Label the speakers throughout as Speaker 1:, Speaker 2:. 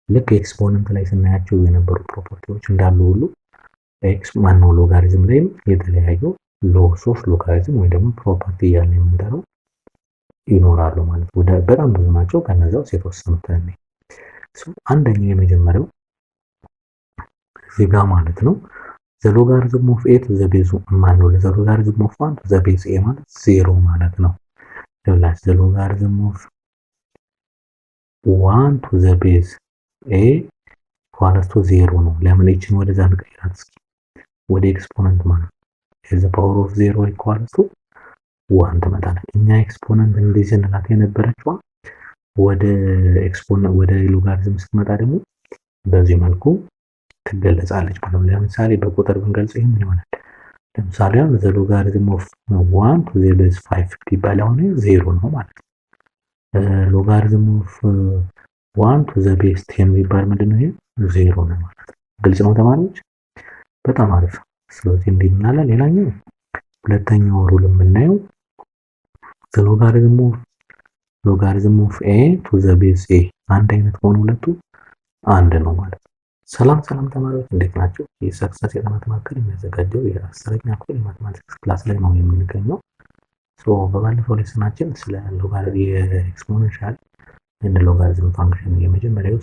Speaker 1: ልክ ኤክስፖነንት ላይ ስናያቸው የነበሩ ፕሮፐርቲዎች እንዳሉ ሁሉ ሎጋሪዝም ላይም የተለያዩ ሎስ ኦፍ ሎጋሪዝም ወይ ደግሞ ፕሮፐርቲ እያልን የምንጠራው ይኖራሉ ማለት ነው። በጣም ብዙ ናቸው። ከነዛ ውስጥ የተወሰኑትን እንይ። አንደኛው የመጀመሪያው እዚህ ጋር ማለት ነው ዘ ሎጋሪዝም ኦፍ ኤ ቱ ዘ ቤዝ ዘ ሎጋሪዝም ኦፍ 1 ቱ ዘ ቤዝ ኤ ማለት 0 ማለት ነው። ይኸውላችሁ ዘ ሎጋሪዝም ኦፍ 1 ቱ ዘ ቤዝ ኤ ኢኳልስ ቱ 0 ነው። ለምን ይችን ወደዛ እንቀይራት እስኪ ወደ ኤክስፖነንት ማለት ዘ ፓወር ኦፍ 0 ኢኳልስ ቱ 1 ትመጣለች። እኛ ኤክስፖነንት እንደዚህ ስንላት የነበረችዋ ወደ ሎጋሪዝም ስትመጣ ደግሞ በዚህ መልኩ ትገለጻለች ማለት ነው። ለምሳሌ በቁጥር ብንገልጽ ይሄ ምን ይሆናል? ለምሳሌ አሁን ዘ ሎጋሪዝም ኦፍ 1 ቱ ዘ ቤዝ 5 ቢባል አሁን 0 ነው ማለት ነው። ሎጋሪዝም ኦፍ 1 ቱ ዘ ቤዝ 10 ቢባል ምንድነው? ይሄ 0 ነው ማለት ነው። ግልጽ ነው ተማሪዎች? በጣም አሪፍ። ስለዚህ እንዲህ እናለን። ሌላኛው ሁለተኛው ሩል የምናየው ዘ ሎጋሪዝም ኦፍ ኤ ቱ ዘ ቤዝ ኤ አንድ አይነት ከሆኑ ሁለቱ አንድ ነው ማለት ነው። ሰላም ተማሪዎች እንዴት ናቸው? የሰክሰስ የጥናት ማዕከል የሚያዘጋጀው የ10ኛ ክፍል የማትማቲክስ ክላስ ላይ ነው የምንገኘው። በባለፈው ሌሰናችን ስለ የኤክስፖኔንሻል እና ሎጋሪዝም ፋንክሽን የመጀመሪያው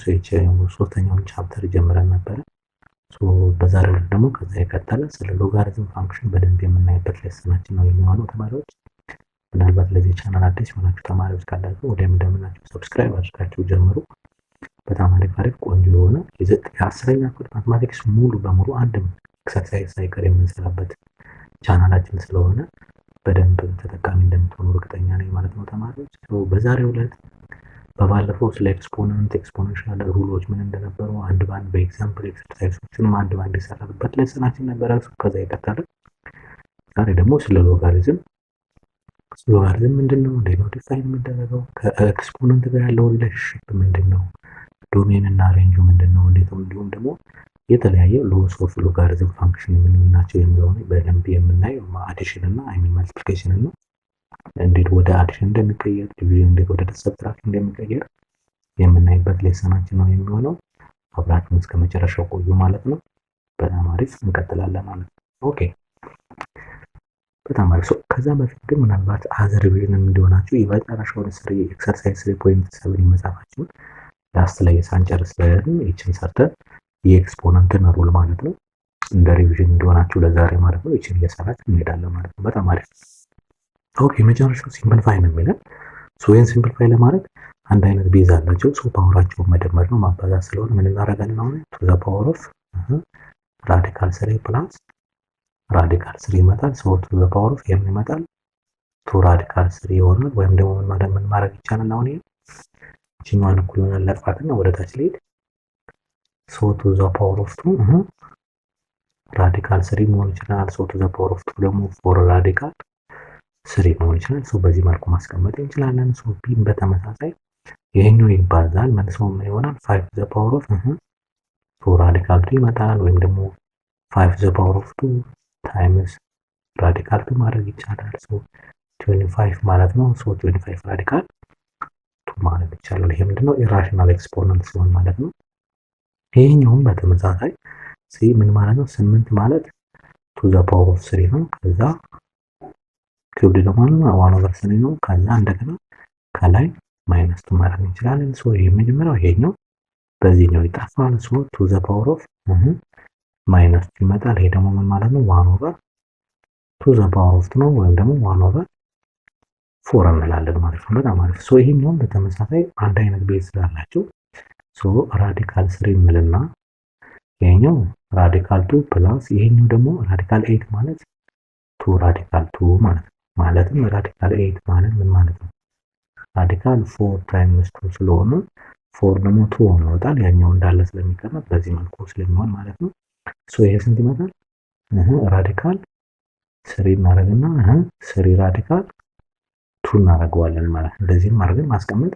Speaker 1: ሶስተኛውን ቻፕተር ጀምረን ነበረ። በዛሬው ዕለት ደግሞ ከዛ የቀጠለ ስለ ሎጋሪዝም ፋንክሽን በደንብ የምናይበት ሌሰናችን ነው የሚሆነው ተማሪዎች። ምናልባት ለዚህ ቻናል አዲስ የሆናችሁ ተማሪዎች ካላችሁ ወዲያም እንደምናችሁ ሰብስክራይብ አድርጋችሁ ጀምሩ። በጣም አሪፍ ቆንጆ የሆነ የ10ኛ ክፍል ማትማቲክስ ሙሉ በሙሉ አንድም ኤክሰርሳይዝ ሳይቀር የምንሰራበት ቻናላችን ስለሆነ በደንብ ተጠቃሚ እንደምትሆኑ እርግጠኛ ነኝ ማለት ነው ተማሪዎች። በዛሬው ዕለት በባለፈው ስለ ኤክስፖኔንሻል ሩሎች ምን እንደነበሩ አንድ ባንድ በኤግዛምፕል ኤክሰርሳይዞችንም አንድ ባንድ የሰራንበት ሌሰናችን ነበረ። ከዛ ይቀጥላል። ዛሬ ደግሞ ስለ ሎጋሪዝም ምንድነው? እንዴት ነው ዲፋይን የሚደረገው? ከኤክስፖነንት ጋር ያለው ሪሌሽንሺፕ ምንድነው? ዶሜን እና ሬንጁ ምንድነው? እንዲሁም ደግሞ የተለያየ ሎስ ኦፍ ሎጋሪዝም ፋንክሽን ምን ናቸው የሚለውን በደንብ የምናየው አዲሽን እና መልቲፕሊኬሽን ነው። እንዴት ወደ አዲሽን እንደሚቀየር፣ ዲቪዥን እንዴት ወደ ሰብትራክሽን እንደሚቀየር የምናይበት ሌሰናችን ነው የሚሆነው። አብራችሁን እስከ መጨረሻው ቆዩ ማለት ነው። በጣም አሪፍ እንቀጥላለን ማለት ነው። ኦኬ በጣም አሪፍ። ከዛ በፊት ግን ምናልባት አዘር ሪቪዥን እንዲሆናችሁ የመጨረሻውን ኤክሰርሳይዝ 3.7 የመጻፋችሁን ላስት ላይ ሳንጨርስ ይችን ሰርተን የኤክስፖነንትን ሩል ማለት ነው እንደ ሪቪዥን እንዲሆናችሁ ለዛሬ ማለት ነው ይችን እየሰራችሁ እንሄዳለን ማለት ነው። በጣም አሪፍ። ኦኬ መጨረሻው ሲምፕሊፋይ ነው የሚለን። ይህን ሲምፕሊፋይ ለማድረግ አንድ አይነት ቤዝ አላቸው። ፓወራቸውን መደመር ነው ማባዛት ስለሆነ ምን እናደርጋለን? አሁን ቱ ዘ ፓወር ኦፍ ራዲካል 3 ፕላስ ራዲካል 3 ይመጣል። ቱ ዘ ፓወር ኦፍ የምን ይመጣል? ቱ ራዲካል 3 ይሆናል። ወይም ደግሞ ምን ማድረግ ይቻላል? አሁን ይችኛዋን እኩል ይሆናል ለጥፋትና ወደ ታች ልሄድ። ቱ ዘ ፓወር ኦፍ 2 ራዲካል 3 መሆን ይችላል። ቱ ዘ ፓወር ኦፍ 2 ደግሞ 4 ራዲካል 3 መሆን ይችላል። በዚህ መልኩ ማስቀመጥ እንችላለን። ፒን በተመሳሳይ ይሄኛው ይባዛል መልሶ ምን ይሆናል? 5 ዘ ፓወር ኦፍ 2 ራዲካል 2 ይመጣል። ወይም ደግሞ 5 ዘ ፓወር ኦፍ 2 ታይምስ ራዲካል 2 ማድረግ ይቻላል። 25 ማለት ነው። 25 ራዲካል 2 ማለት ይቻላል። ይሄ ምንድነው? ኢራሽናል ኤክስፖነንት ሲሆን ማለት ነው። ይሄኛውም በተመሳሳይ ምን ማለት ነው? 8 ማለት 2 ዘ ፓወር ኦፍ 3 ነው። ከዛ ኪዩብድ ደግሞ 1/3 ነው። ከዛ እንደገና ከላይ ማይነስ 2 ማድረግ እንችላለን። ይሄ መጀመሪያው ይሄኛው በዚህኛው ይጣፋል። 2 ዘ ፓወር ኦፍ ማይነስ 2 ይመጣል። ይሄ ደግሞ ምን ማለት ነው? 1/2 ዘ ፓወር ኦፍ 2 ነው። ወይም ደግሞ 1/4 እንላለን ማለት ነው። በጣም አሪፍ። ይሄኛውም በተመሳሳይ አንድ አይነት ቤዝ ስላላቸው ራዲካል 3 እንልና ይሄኛው ራዲካል 2 ፕላስ ይሄኛው ደግሞ ራዲካል 8 ማለት 2 ራዲካል 2 ማለት ነው። ማለትም ራዲካል 8 ማለት ምን ማለት ነው? ራዲካል 4 ታይምስ 2 ስለሆነ 4 ደግሞ 2 ሆኖ ይወጣል። ያኛው እንዳለ ስለሚቀመጥ በዚህ መልኩ ስለሚሆን ማለት ነው። ይሄ ስንት ይመጣል? ራዲካል 3 እናደርግና 3 ራዲካል 2 እናደርገዋለን ማለት ነው። እንደዚህም አድርገን ማስቀመጥ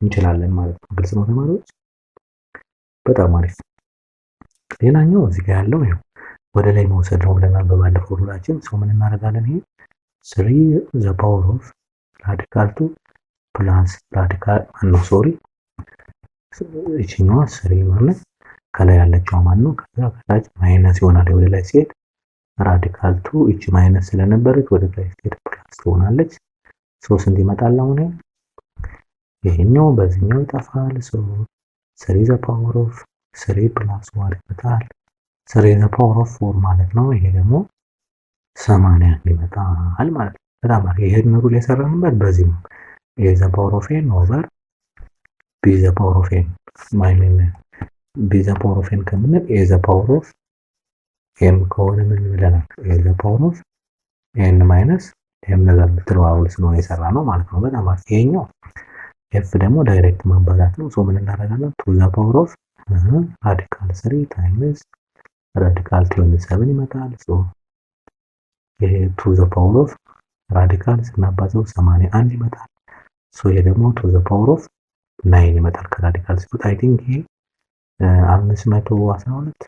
Speaker 1: እንችላለን ማለት ነው። ግልጽ ነው ተማሪዎች? በጣም አሪፍ። ሌላኛው እዚህ ጋር ያለው ይሄው ወደ ላይ መውሰድ ነው ብለናል በባለፈው ሩላችን። ምን እናደርጋለን? ይሄ 3 ዘ ፓወር ኦፍ ራዲካል 2 ፕላስ ራዲካል ይችኛዋ ስሪ ማለት ከላይ ያለችው ማን ነው? ከዛ ከታች ማይነስ ይሆናል። ወደ ላይ ሲሄድ ራዲካል ቱ እቺ ማይነስ ስለነበረች ወደ ላይ ሲሄድ ፕላስ ትሆናለች። ሶ ስንት ይመጣል? አሁን ይሄኛው በዚህኛው ይጠፋል። ሶ ስሪ ዘ ፓወር ኦፍ ስሪ ፕላስ ዋን ይመጣል። ስሪ ዘ ፓወር ኦፍ ፎር ማለት ነው። ይሄ ደግሞ 80 ይመጣል ማለት ነው። በጣም አሪፍ። ይሄን ሩል የሰራንበት በዚህ ነው። ኤ ዘ ፓወር ኦፍ ኤን ኦቨር ቢ ዘ ፓወር ኦፍ ኤን ማይነስ ቢ ዘ ፓወር ኦፍ ኤን ከምንል ኤ ዘ ፓወር ኦፍ ኤም ከሆነ ምን ብለናል? ኤ ዘ ፓወር ኦፍ ኤን ማይነስ ኤም ነገር የምትለው ሩል ስለሆነ የሰራ ነው ማለት ነው። በጣም አሪፍ። ይሄኛው ኤፍ ደግሞ ዳይሬክት ማባዛት ነው። ሶ ምን እናደርጋለን? ቱ ዘ ፓወር ኦፍ ራዲካል 3 ታይምስ ራዲካል 27 ይመጣል። ሶ ይሄ ቱ ዘ ፓወር ኦፍ ራዲካል ስናባዛው 81 ይመጣል። ሶ ይሄ ደግሞ ቱ ዘ ፓወር ኦፍ 9 ይመጣል ከራዲካል ሲወጣ። አይ ቲንክ ይሄ 512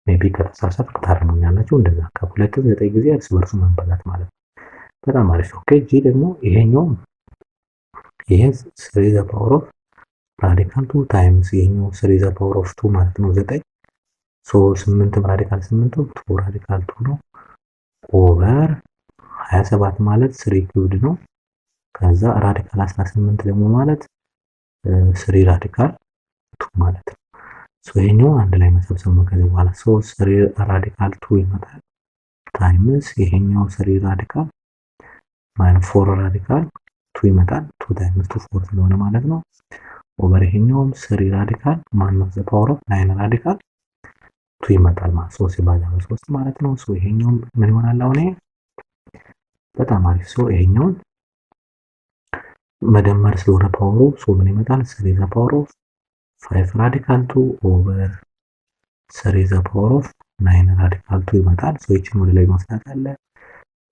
Speaker 1: ሜቢ ከተሳሳትኩ ታርሙኛላችሁ። እንደዛ ከሁለት 9 ጊዜ እርስ በርሱ ማባዛት ማለት ነው። በጣም አሪፍ። ኦኬ ጂ ደግሞ ይሄኛው ይሄ 3 ዘ ፓወር ኦፍ ራዲካል 2 ታይምስ ይሄኛው 3 ዘ ፓወር ኦፍ 2 ማለት ነው 9። ሶ 8 ራዲካል 8 2 ራዲካል 2 ነው ኦቨር 27 ማለት 3 ኪዩብድ ነው። ከዛ ራዲካል 18 ደግሞ ማለት 3 ራዲካል 2 ማለት ነው። ሶ ይሄኛው አንድ ላይ መሰብሰብ ነው ከዚህ በኋላ። ሶ 3 ራዲካል 2 ይመጣል ታይምስ ይሄኛው 3 ራዲካል ማይነስ 4 ራዲካል 2 ይመጣል። 2 ታይምስ 2 4 ስለሆነ ማለት ነው ኦቨር ይሄኛውም 3 ራዲካል ማይነስ ዘ ፓወር ኦፍ 9 ራዲካል 2 ይመጣል ማለት 3 ሲባዛ በ3 ማለት ነው። ሶ ይሄኛው ምን ይሆናል? አሁን ይሄ በጣም አሪፍ። ሶ ይሄኛውን መደመር ስለሆነ ፓወሩ ሶ ምን ይመጣል? 3 ዘ ፓወር ኦፍ 5 ራዲካል 2 ኦቨር 3 ዘ ፓወር ኦፍ 9 ራዲካል 2 ይመጣል። ሶ ይችን ወደ ላይ ማስላት አለ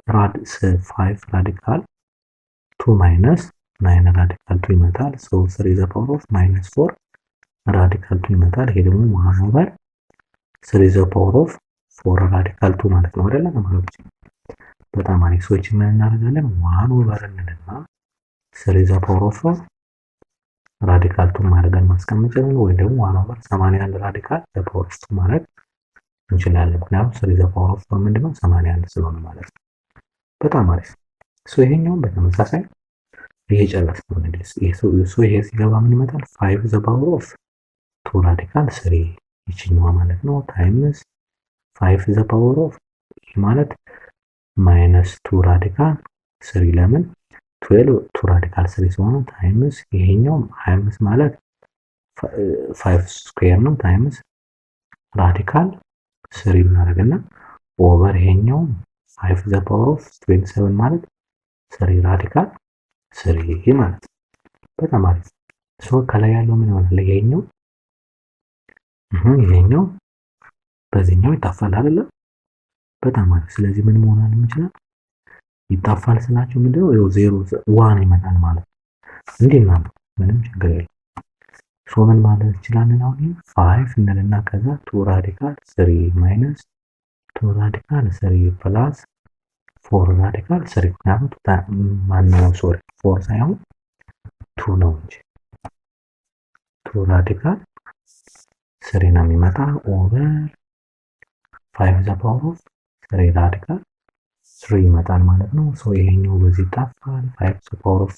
Speaker 1: 5 ራዲካል 2 ማይነስ 9 ራዲካል 2 ይመጣል። ሶ 3 ዘ ፓወር ኦፍ ማይነስ 4 ራዲካል 2 ይመጣል። ይሄ ደግሞ 1 ኦቨር 3 ዘ ፓወር ኦፍ 4 ራዲካል 2 ማለት ነው አይደል ተማሪዎች? በጣም አሪፍ። ሶ ይችን ምን እናደርጋለን? 1 ኦቨር እንልና 3 ዘ ፓወር ኦፍ ራዲካል 2 ማድረግን ማስቀመጥ ነው ወይ ደግሞ 1 ኦቨር 81 ራዲካል ዘ ፓወር ኦፍ 2 ማድረግ እንችላለን። ምክንያቱም 3 ዘ ፓወር ኦፍ 4 ምንድነው 81 ስለሆነ ማለት ነው። በጣም አሪፍ። ሶ ይሄኛውን በተመሳሳይ እየጨረስን ነው እንግዲህ ሶ ይሄ ሲገባ ምን ይመጣል? 5 ዘ ፓወር ኦፍ 2 ራዲካል 3 ይችኛዋ ማለት ነው ታይምስ 5 ዘ ፓወር ኦፍ ይሄ ማለት ማይነስ 2 ራዲካል 3 ለምን 12 2 ራዲካል 3 ሲሆን ታይምስ ይሄኛው 25 ማለት 5 ስኩዌር ነው ታይምስ ራዲካል 3 እናደርግና ኦቨር ይሄኛው 5 ዘ ፓወር ኦፍ 27 ማለት 3 ራዲካል 3 ማለት ነው። በጣም አሪፍ። ሶ ከላይ ያለው ምን ይሆናል? ይሄኛው ይሄኛው በዚህኛው ይጣፋል አይደለ? በጣም አሪፍ። ስለዚህ ምን መሆን ይችላል? ይጣፋል ስላችሁ ምንድነው? ይኸው 0 1 ይመጣል ማለት ነው። እንዴት ነው? ምንም ችግር የለም። ሶ ምን ማለት እንችላለን? አሁን 5 እንልና ከዛ 2 ራዲካል 3 ማይነስ 2 ራዲካል 3 ፕላስ 4 ራዲካል 3 ምክንያቱም ማንኛውም ሶሪ 4 ሳይሆን 2 ነው እንጂ 2 ራዲካል 3 ነው የሚመጣ ኦቨር 5 ዘ ፓወር ኦፍ 3 ራዲካል 3 ይመጣል ማለት ነው። ሶ ይሄኛው በዚህ ይጣፋል። 5 ዘ ፓወር ኦፍ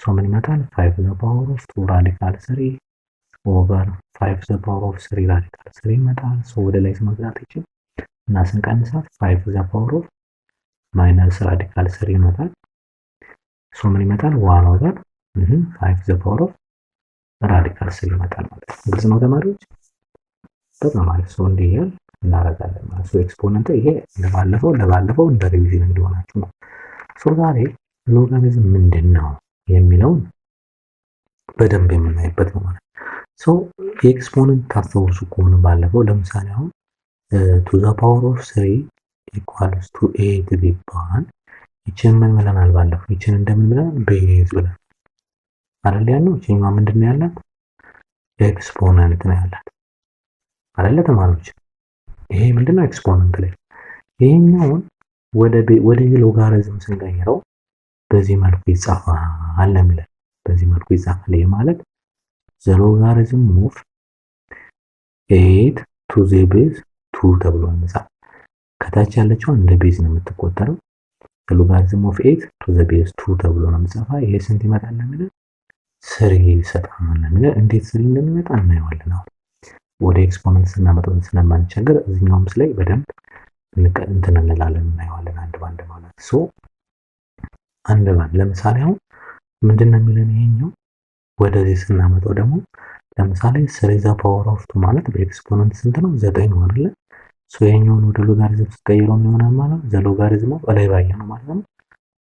Speaker 1: ሶ ምን ይመጣል? 5 ዘ ፓወር ኦፍ 2 ራዲካል 3 ኦቨር 5 ዘ ፓወር ኦፍ 3 ራዲካል 3 ይመጣል። ሶ ወደ ላይ ስመጣት ይችላል እና ስንቀንሳት 5 ዘ ፓወር ኦፍ ማይነስ ራዲካል 3 ይመጣል። ሶ ምን ይመጣል? 1 ኦቨር 5 ዘ ፓወር ኦፍ ራዲካል 3 ይመጣል ማለት ነው። ግልጽ ነው ተማሪዎች? በጣም አሪፍ። ሶ እንዲህ ያህል እናደርጋለን ማለት ነው። ኤክስፖነንት ይሄ ለባለፈው እንደ ሪቪዥን እንዲሆናችሁ ነው። ሶ ዛሬ ሎጋሪዝም ምንድን ነው የሚለውን በደንብ የምናይበት ነው ማለት ነው። ሶ የኤክስፖነንት ታስታውሱ ከሆነ ባለፈው ለምሳሌ አሁን ቱ ዘ ፓወር ኦፍ 3 ኢኳልስ ቱ 8 ቢባል ይችን ምን ብለናል ባለፈው? ይችን እንደምን ብለናል? ቤዝ ብለናል አይደል? ያለው ይችኛዋ ምንድን ነው ያላት? ኤክስፖነንት ነው ያላት አይደለ ተማሪዎች? ይሄ ምንድነው? ኤክስፖነንት ላይ ይሄኛውን ወደ ሎጋሪዝም ስንቀይረው በዚህ መልኩ ይጻፋል ለሚለው በዚህ መልኩ ይጻፋል። ይሄ ማለት ዘ ሎጋሪዝም ኦፍ 8 ቱ ዘ ቤዝ 2 ተብሎ እንጻፍ። ከታች ያለችው እንደ ቤዝ ነው የምትቆጠረው። ዘ ሎጋሪዝም ኦፍ 8 ቱ ዘ ቤዝ 2 ተብሎ ነው የምጻፈው። ይሄ ስንት ይመጣል ነው የሚለው ስሪ ይሰጣል ነው የሚለው። እንዴት ስሪ እንደሚመጣ እናየዋለን። አሁን ወደ ኤክስፖነንት ስናመጣው ስለማንቸገር እዚህኛውም ላይ በደንብ እንትን እንላለን እናየዋለን አንድ ባንድ ማለት ሶ አንድ ባንድ ለምሳሌ አሁን ምንድነው የሚለን ይሄኛው ወደዚህ ስናመጣው ደግሞ ለምሳሌ ስሪ ዘ ፓወር ኦፍ 2 ማለት በኤክስፖነንት ስንት ነው 9 ነው አይደል ሶ ይሄኛውን ወደ ሎጋሪዝም ስትቀይረው ምን ይሆናል ማለት ነው ዘ ሎጋሪዝም ኦፍ ላይ ባየ ነው ማለት ነው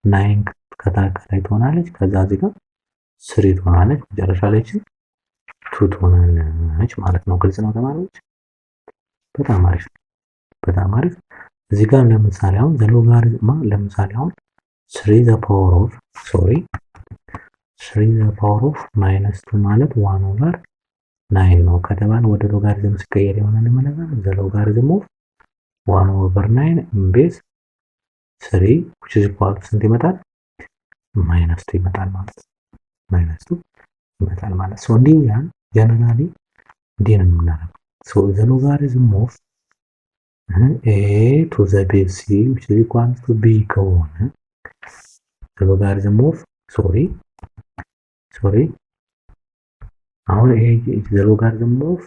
Speaker 1: 9 ከላይ ትሆናለች ከዛ እዚህ ጋር ስሪ ትሆናለች መጨረሻ ላይ እቺ 2 ትሆናለች ማለት ነው። ግልጽ ነው ተማሪዎች? በጣም አሪፍ በጣም አሪፍ። እዚህ ጋር ለምሳሌ አሁን ዘ ሎጋሪዝም ለምሳሌ አሁን 3 ዘ ፓወር ኦፍ 3 ዘ ፓወር ኦፍ -2 ማለት 1 ኦቨር 9 ነው ከተባለ ወደ ሎጋሪዝም ሲቀየር ይሆናል ማለት ነው። ዘ ሎጋሪዝም ኦፍ 1 ኦቨር 9 ቤዝ 3 which is equal to ስንት ይመጣል? -2 ይመጣል ማለት ነው። -2 ይመጣል ማለት ነው። እንዲህ ያን ጀነራሊ እንዲህ ነው የምናደርገው። ሶ ዘ ሎጋሪዝም ኦፍ a to the base c which is equal to b ከሆነ ዘ ሎጋሪዝም ኦፍ ሶሪ አሁን ይሄ ዘ ሎጋሪዝም ኦፍ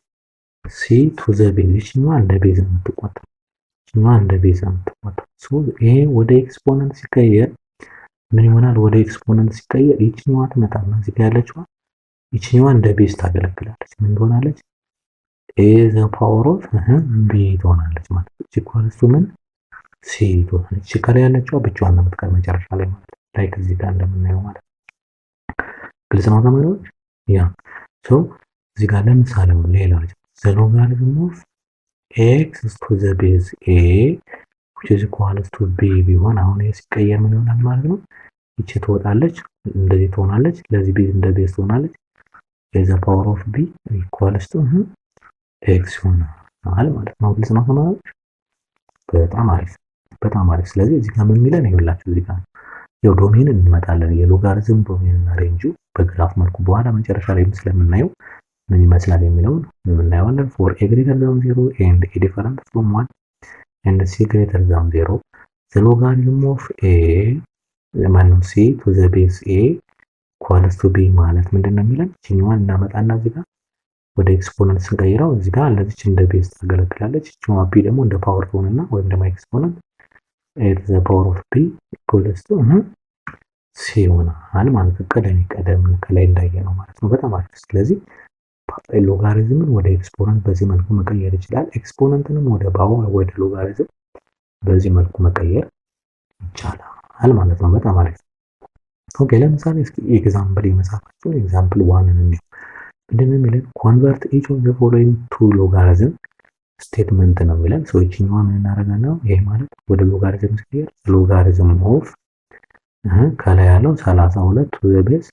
Speaker 1: c to the base ይችኛዋ እንደ ቤዝ ነው የምትቆጠረው። ይችኛዋ እንደ ቤዝ ነው የምትቆጠረው። ሶ ይሄ ወደ ኤክስፖነንት ሲቀየር ምን ይሆናል? ወደ ኤክስፖነንት ሲቀየር ይችኛዋ ትመጣና እዚህ ጋር ያለችዋ ይችኛዋ እንደ ቤዝ ታገለግላለች። ምን ትሆናለች? a the power of b ትሆናለች ማለት ነው። ኢኳልስ ቱ ምን c ትሆናለች። እቺ ከላይ ያለችዋ ብቻዋን ነው የምትቀር መጨረሻ ላይ ማለት ነው። ላይክ እዚህ ጋር እንደምናየው ማለት ነው። ግልጽ ነው ተማሪዎች? ያ ሶ እዚህ ጋር ለምሳሌ ሌላ the logarithm of x to the base a which is equals to b ቢሆን አሁን ይሄ ሲቀየር ምን ይሆናል ማለት ነው? ይቺ ትወጣለች እንደዚህ ትሆናለች። ለዚህ ቤዝ እንደ ቤዝ ትሆናለች። the power of b equals to x ይሆናል ማለት ነው። ግልጽ ነው ተማሪዎች? በጣም አሪፍ በጣም አሪፍ። ስለዚህ እዚህ ጋር ምን የሚለን ይኸውላችሁ እዚህ ጋር ያው ዶሜን እንመጣለን። የሎጋሪዝም ዶሜን እና ሬንጁ በግራፍ መልኩ በኋላ መጨረሻ ላይ ስለምናየው ምን ይመስላል የሚለውን እናየዋለን። for a greater than 0 and a different from 1 and c greater than 0 the logarithm of a ማነው c to the base a equals to b ማለት ምንድነው የሚለን እቺኛዋን እናመጣና እዚህ ጋር ወደ ኤክስፖነንት ስንቀይረው እዚህ ጋር ለዚች እንደ ቤዝ ታገለግላለች። እቺዋ b ደግሞ እንደ ፓወር ትሆንና ወይም ደግሞ ኤክስፖነንት a to the power of b equals to c ይሆናል ማለት ነው። ቀደም ከላይ እንዳየነው ማለት ነው። በጣም አሪፍ። ስለዚህ ሎጋሪዝምን ወደ ኤክስፖነንት በዚህ መልኩ መቀየር ይችላል። ኤክስፖነንትንም ወደ ፓወር ወደ ሎጋሪዝም በዚህ መልኩ መቀየር ይቻላል ማለት ነው። በጣም አሪፍ። ኦኬ ለምሳሌ እስኪ ኤግዛምፕል የመጻፋችሁ ኤግዛምፕል 1 እንየው። ምንድነው የሚለን? ኮንቨርት ኢች ኦፍ ዘ ፎሎዊንግ ቱ ሎጋሪዝም ስቴትመንት ነው የሚለን። ሶ እቺኛዋ ምን እናደርጋለን? ይሄ ማለት ወደ ሎጋሪዝም ሲቀየር ሎጋሪዝም ኦፍ ከላይ ያለው 32 ቱ ዘ ቤዝ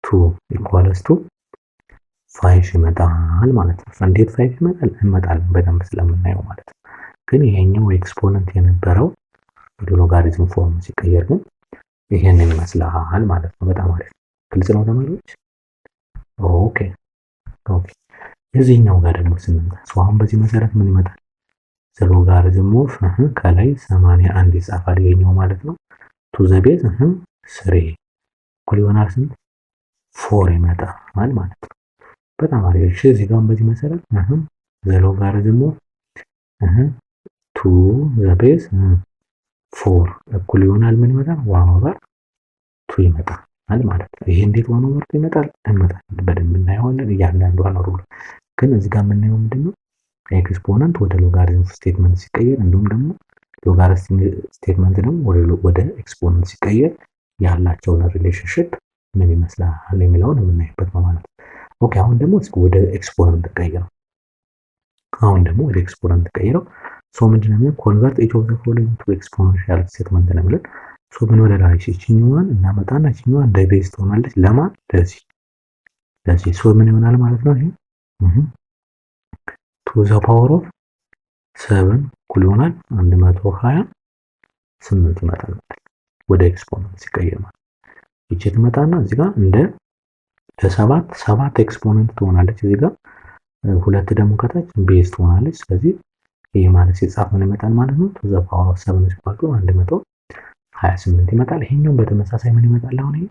Speaker 1: 2 ኢኳልስ ቱ 5 ይመጣል ማለት ነው። እንዴት 5 ይመጣል? እንመጣለን በደንብ ስለምናየው ማለት ነው። ግን ይሄኛው ኤክስፖነንት የነበረው ወደ ሎጋሪዝም ፎርም ሲቀየር ግን ይሄንን ይመስላል ማለት ነው። በጣም አሪፍ። ግልጽ ነው ተማሪዎች? ኦኬ እዚህኛው ጋር ደግሞ ስንመጣ አሁን በዚህ መሰረት ምን ይመጣል? ዘ ሎጋሪዝም ኦፍ ከላይ 81 ይጻፋል ይሄኛው ማለት ነው። ቱ ዘ ቤዝ 3 እኩል ይሆናል ስንት? 4 ይመጣል ማለት ነው። በጣም አሪፍ። እሺ እዚህ ጋር በዚህ መሰረት ዘ ሎጋሪዝም ኦፍ ቱ ዘ ቤዝ 4 እኩል ይሆናል ምን ይመጣል? 1 ኦቨር 2 ይመጣል ማለት ነው። ይሄ እንዴት 1 ኦቨር 2 ይመጣል? እንመጣለን በደንብ እናየዋለን እያንዳንዷን ሩል። ግን እዚህ ጋር የምናየው ምንድነው? ኤክስፖነንት ወደ ሎጋሪዝም ስቴትመንት ሲቀየር እንዲሁም ደግሞ ሎጋሪዝም ስቴትመንት ደግሞ ወደ ኤክስፖነንት ሲቀየር ያላቸውን ሪሌሽንሺፕ ምን ይመስላል የሚለውን የምናይበት ነው ማለት ነው። ኦኬ አሁን ደግሞ እስኪ ወደ ኤክስፖነንት ቀይረው። ሶ ምንድነው የሚለው? ኮንቨርት ኢች ኦፍ ዘ ፎሎዊንግ ቱ ኤክስፖኔንሻል ስቴትመንት ነው የሚለው። ሶ ምን ወደ ላይ እቺኛዋን እናመጣና እቺኛዋ እንደ ቤዝ ትሆናለች። ለማን? ለዚህ ሶ ምን ይሆናል ማለት ነው? ይሄ ቱ ዘ ፓወር ኦፍ 7 እኩል ይሆናል 128 ይመጣል ማለት ወደ ኤክስፖነንት ሲቀየር ማለት ይቺ ትመጣና እዚህ ጋር እንደ ሰባት ኤክስፖነንት ትሆናለች እዚህ ጋር፣ ሁለት ደግሞ ከታች ቤዝ ትሆናለች። ስለዚህ ይሄ ማለት ሲጻፍ ምን ይመጣል ማለት ነው? ቱ ዘ ፓወር ኦፍ 7 ኢኳል ቱ 128 ይመጣል። ይሄኛው በተመሳሳይ ምን ይመጣል? አሁን ይሄ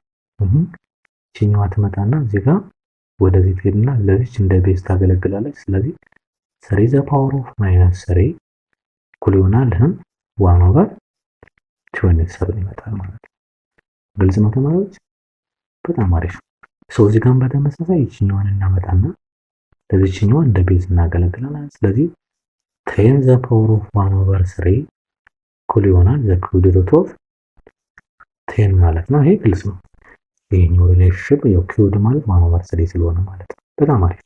Speaker 1: ይችኛዋ ትመጣና እዚህ ጋር ወደዚህ ትሄድና ለዚች እንደ ቤዝ ታገለግላለች። ስለዚህ 3 ዘ ፓወር ኦፍ -3 እኩል ይሆናል 1/27 ይመጣል ማለት ነው። ግልጽ ነው ተማሪዎች? በጣም አሪፍ። እዚህ ጋር በተመሳሳይ ይችኛዋን እናመጣና ለዚችኛዋ እንደ ቤዝ እናገለግላለን። ስለዚህ 10 ዘ ፓወር ኦፍ 1/3 እኩል ይሆናል ዘ ኪዩብድ ሩት ኦፍ 10 ማለት ነው። ይሄ ግልጽ ነው። ይሄኛው ሪሌሽንሺፕ ያው ኪዩብድ ማለት 1/3 ስለሆነ ማለት ነው። በጣም አሪፍ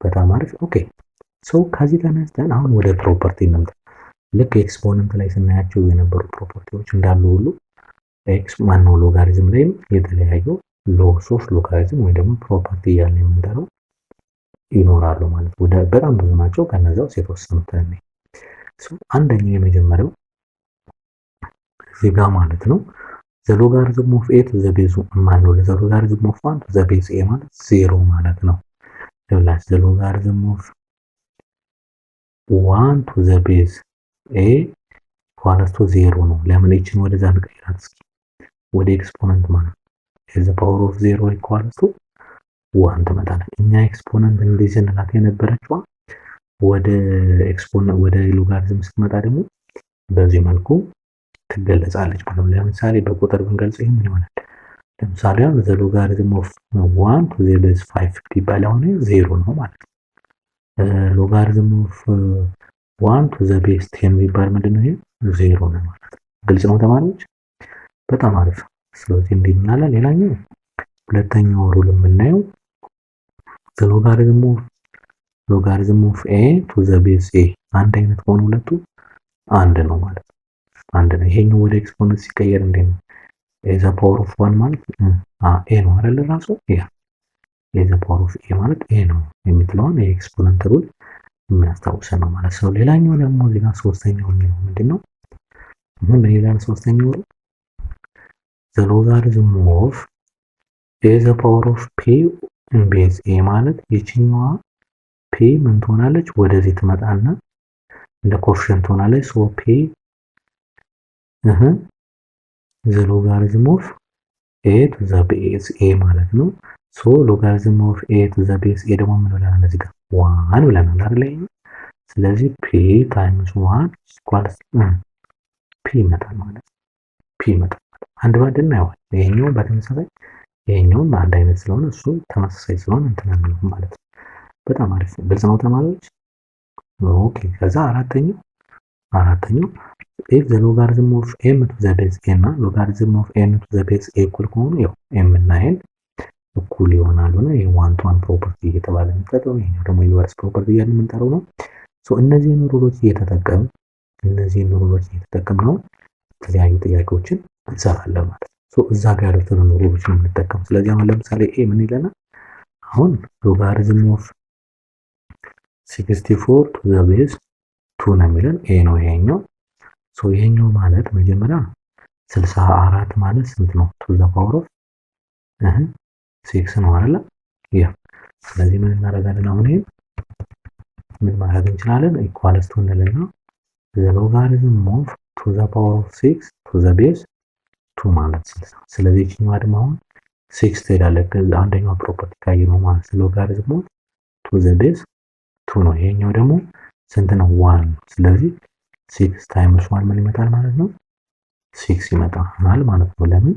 Speaker 1: በጣም አሪፍ። ኦኬ ከዚህ ተነስተን አሁን ወደ ፕሮፐርቲ እንምጣ። ልክ ኤክስፖነንት ላይ ስናያቸው የነበሩ ፕሮፐርቲዎች እንዳሉ ሁሉ ሎጋሪዝም ላይም የተለያዩ ሎስ ኦፍ ሎጋሪዝም ወይ ደግሞ ፕሮፐርቲ እያለ የምንጠራው ይኖራሉ ማለት ነው። በጣም ብዙ ናቸው። ከነዛው የተወሰኑትን እንይ። አንደኛው የመጀመሪያው እዚህ ጋር ማለት ነው ዘ ሎጋሪዝም ኦፍ ኤ ቱ ዘ ቤዝ ማነው ዘ ሎጋሪዝም ኦፍ 1 ቱ ዘ ቤዝ ኤ ማለት 0 ማለት ነው። ለላስ ዘ ሎጋሪዝም ኦፍ 1 ቱ ዘ ቤዝ ኤ ኢኳልስ ቱ 0 ነው። ለምን ይችን ወደዛ እንቀይራት እስኪ ወደ ኤክስፖነንት ማለት ዘ ፓወር ኦፍ 0 ኢኳልስ ቱ 1 ትመጣለች። እኛ ኤክስፖነንት እንደዚህ ስንላት የነበረችዋ ወደ ሎጋሪዝም ስትመጣ ደግሞ በዚህ መልኩ ትገለጻለች ማለት ነው። ለምሳሌ በቁጥር ብንገልጽ ይሄ ምን ይሆናል? ለምሳሌ አሁን ዘ ሎጋሪዝም ኦፍ 1 ቱ ዘ ቤዝ 5 ቢባል አሁን 0 ነው ማለት ነው። ሎጋሪዝም ኦፍ 1 ቱ ዘ ቤዝ 10 ቢባል ምንድነው? ይሄ 0 ነው ማለት ነው። ግልጽ ነው ተማሪዎች? በጣም አሪፍ። ስለዚህ እንዲህ እንላለን። ሌላኛው ሁለተኛው ሩል የምናየው ዘ ሎጋሪዝም ኦፍ ኤ ቱ ዘ ቤዝ ኤ አንድ አይነት ከሆኑ ሁለቱ አንድ ነው ማለት ነው። አንድ ነው። ይሄኛው ወደ ኤክስፖነንት ሲቀየር እንዴት ነው? ኤ ዘ ፓወር ኦፍ 1 ማለት ኤ ነው አይደል? ራሱ ያ ኤ ዘ ፓወር ኦፍ ኤ ማለት ኤ ነው የምትለውን የኤክስፖነንት ሩል የሚያስታውሰን ነው ማለት ነው። ሌላኛው ደግሞ እዚህ ጋር ሶስተኛው ነው ምንድነው? ምን ይላል ሶስተኛው ሩል ዘ ሎጋሪዝም ኦፍ ኤ ዘ ፓወር ኦፍ ፒ ቤዝ ኤ ማለት የችኛዋ ፒ ምን ትሆናለች? ወደዚህ ትመጣና እንደ ኮኤፊሺየንት ትሆናለች። ሶ ፒ ዘ ሎጋሪዝም ኦፍ ኤ ቱ ዘ ቤዝ ኤ ማለት ነው። ሶ ሎጋሪዝም ኦፍ ኤ ቱ ዘ ቤዝ ኤ ደግሞ ምን ብለናል? እዚህ ጋር 1 ብለናል አይደል? ስለዚህ ፒ ታይምስ 1 ኢኳልስ ፒ ይመጣል ማለት ነው። ፒ ይመጣል ማለት አንድ ባንድ እናየዋለን። ይሄኛው በተመሳሳይ ይሄኛውም አንድ አይነት ስለሆነ እሱ ተመሳሳይ ስለሆነ እንትን ነው ማለት ነው። በጣም አሪፍ ግልጽ ነው ተማሪዎች? ኦኬ ከዛ አራተኛው if the logarithm of m to the base n እና logarithm of n to the base a እኩል ከሆኑ ያው m እና n እኩል ይሆናሉ ነው። ይሄ ዋን ቱ ዋን ፕሮፐርቲ እየተባለ የሚጠራው ይሄኛው ደግሞ ኢንቨርስ ፕሮፐርቲ እያልን የምንጠራው ነው። እነዚህን ሩሎች እየተጠቀምን ነው የተለያዩ ጥያቄዎችን እንሰራለን ማለት ነው። እዛ ጋር ያሉትን ሩሎች ነው የምንጠቀም። ስለዚህ አሁን ለምሳሌ ኤ ምን ይለናል? አሁን ሎጋሪዝም ኦፍ 64 ቱ ዘ ቤዝ 2 ነው የሚለን ኤ ነው ይሄኛው። ይሄኛው ማለት መጀመሪያ 64 ማለት ስንት ነው? ቱ ዘ ፓወር ኦፍ 6 ነው አይደል? ያ ስለዚህ ምን እናደርጋለን? አሁን ይሄን ምን ማድረግ እንችላለን? ኢኳልስ ቱ እንልና ዘ ሎጋሪዝም ኦፍ ቱ ዘ ፓወር ኦፍ 6 ቱ ዘ ቤዝ 2 ማለት 60። ስለዚህ እቺኛዋ ደግሞ አሁን 6 ትሄዳለች። አንደኛው ፕሮፐርቲ ካየ ነው ማለት ሎጋሪዝም ኦፍ ቱ ዘ ቤዝ 2 ነው። ይሄኛው ደግሞ ስንት ነው? 1። ስለዚህ 6 ታይምስ 1 ምን ይመጣል ማለት ነው? 6 ይመጣል ማለት ነው። ለምን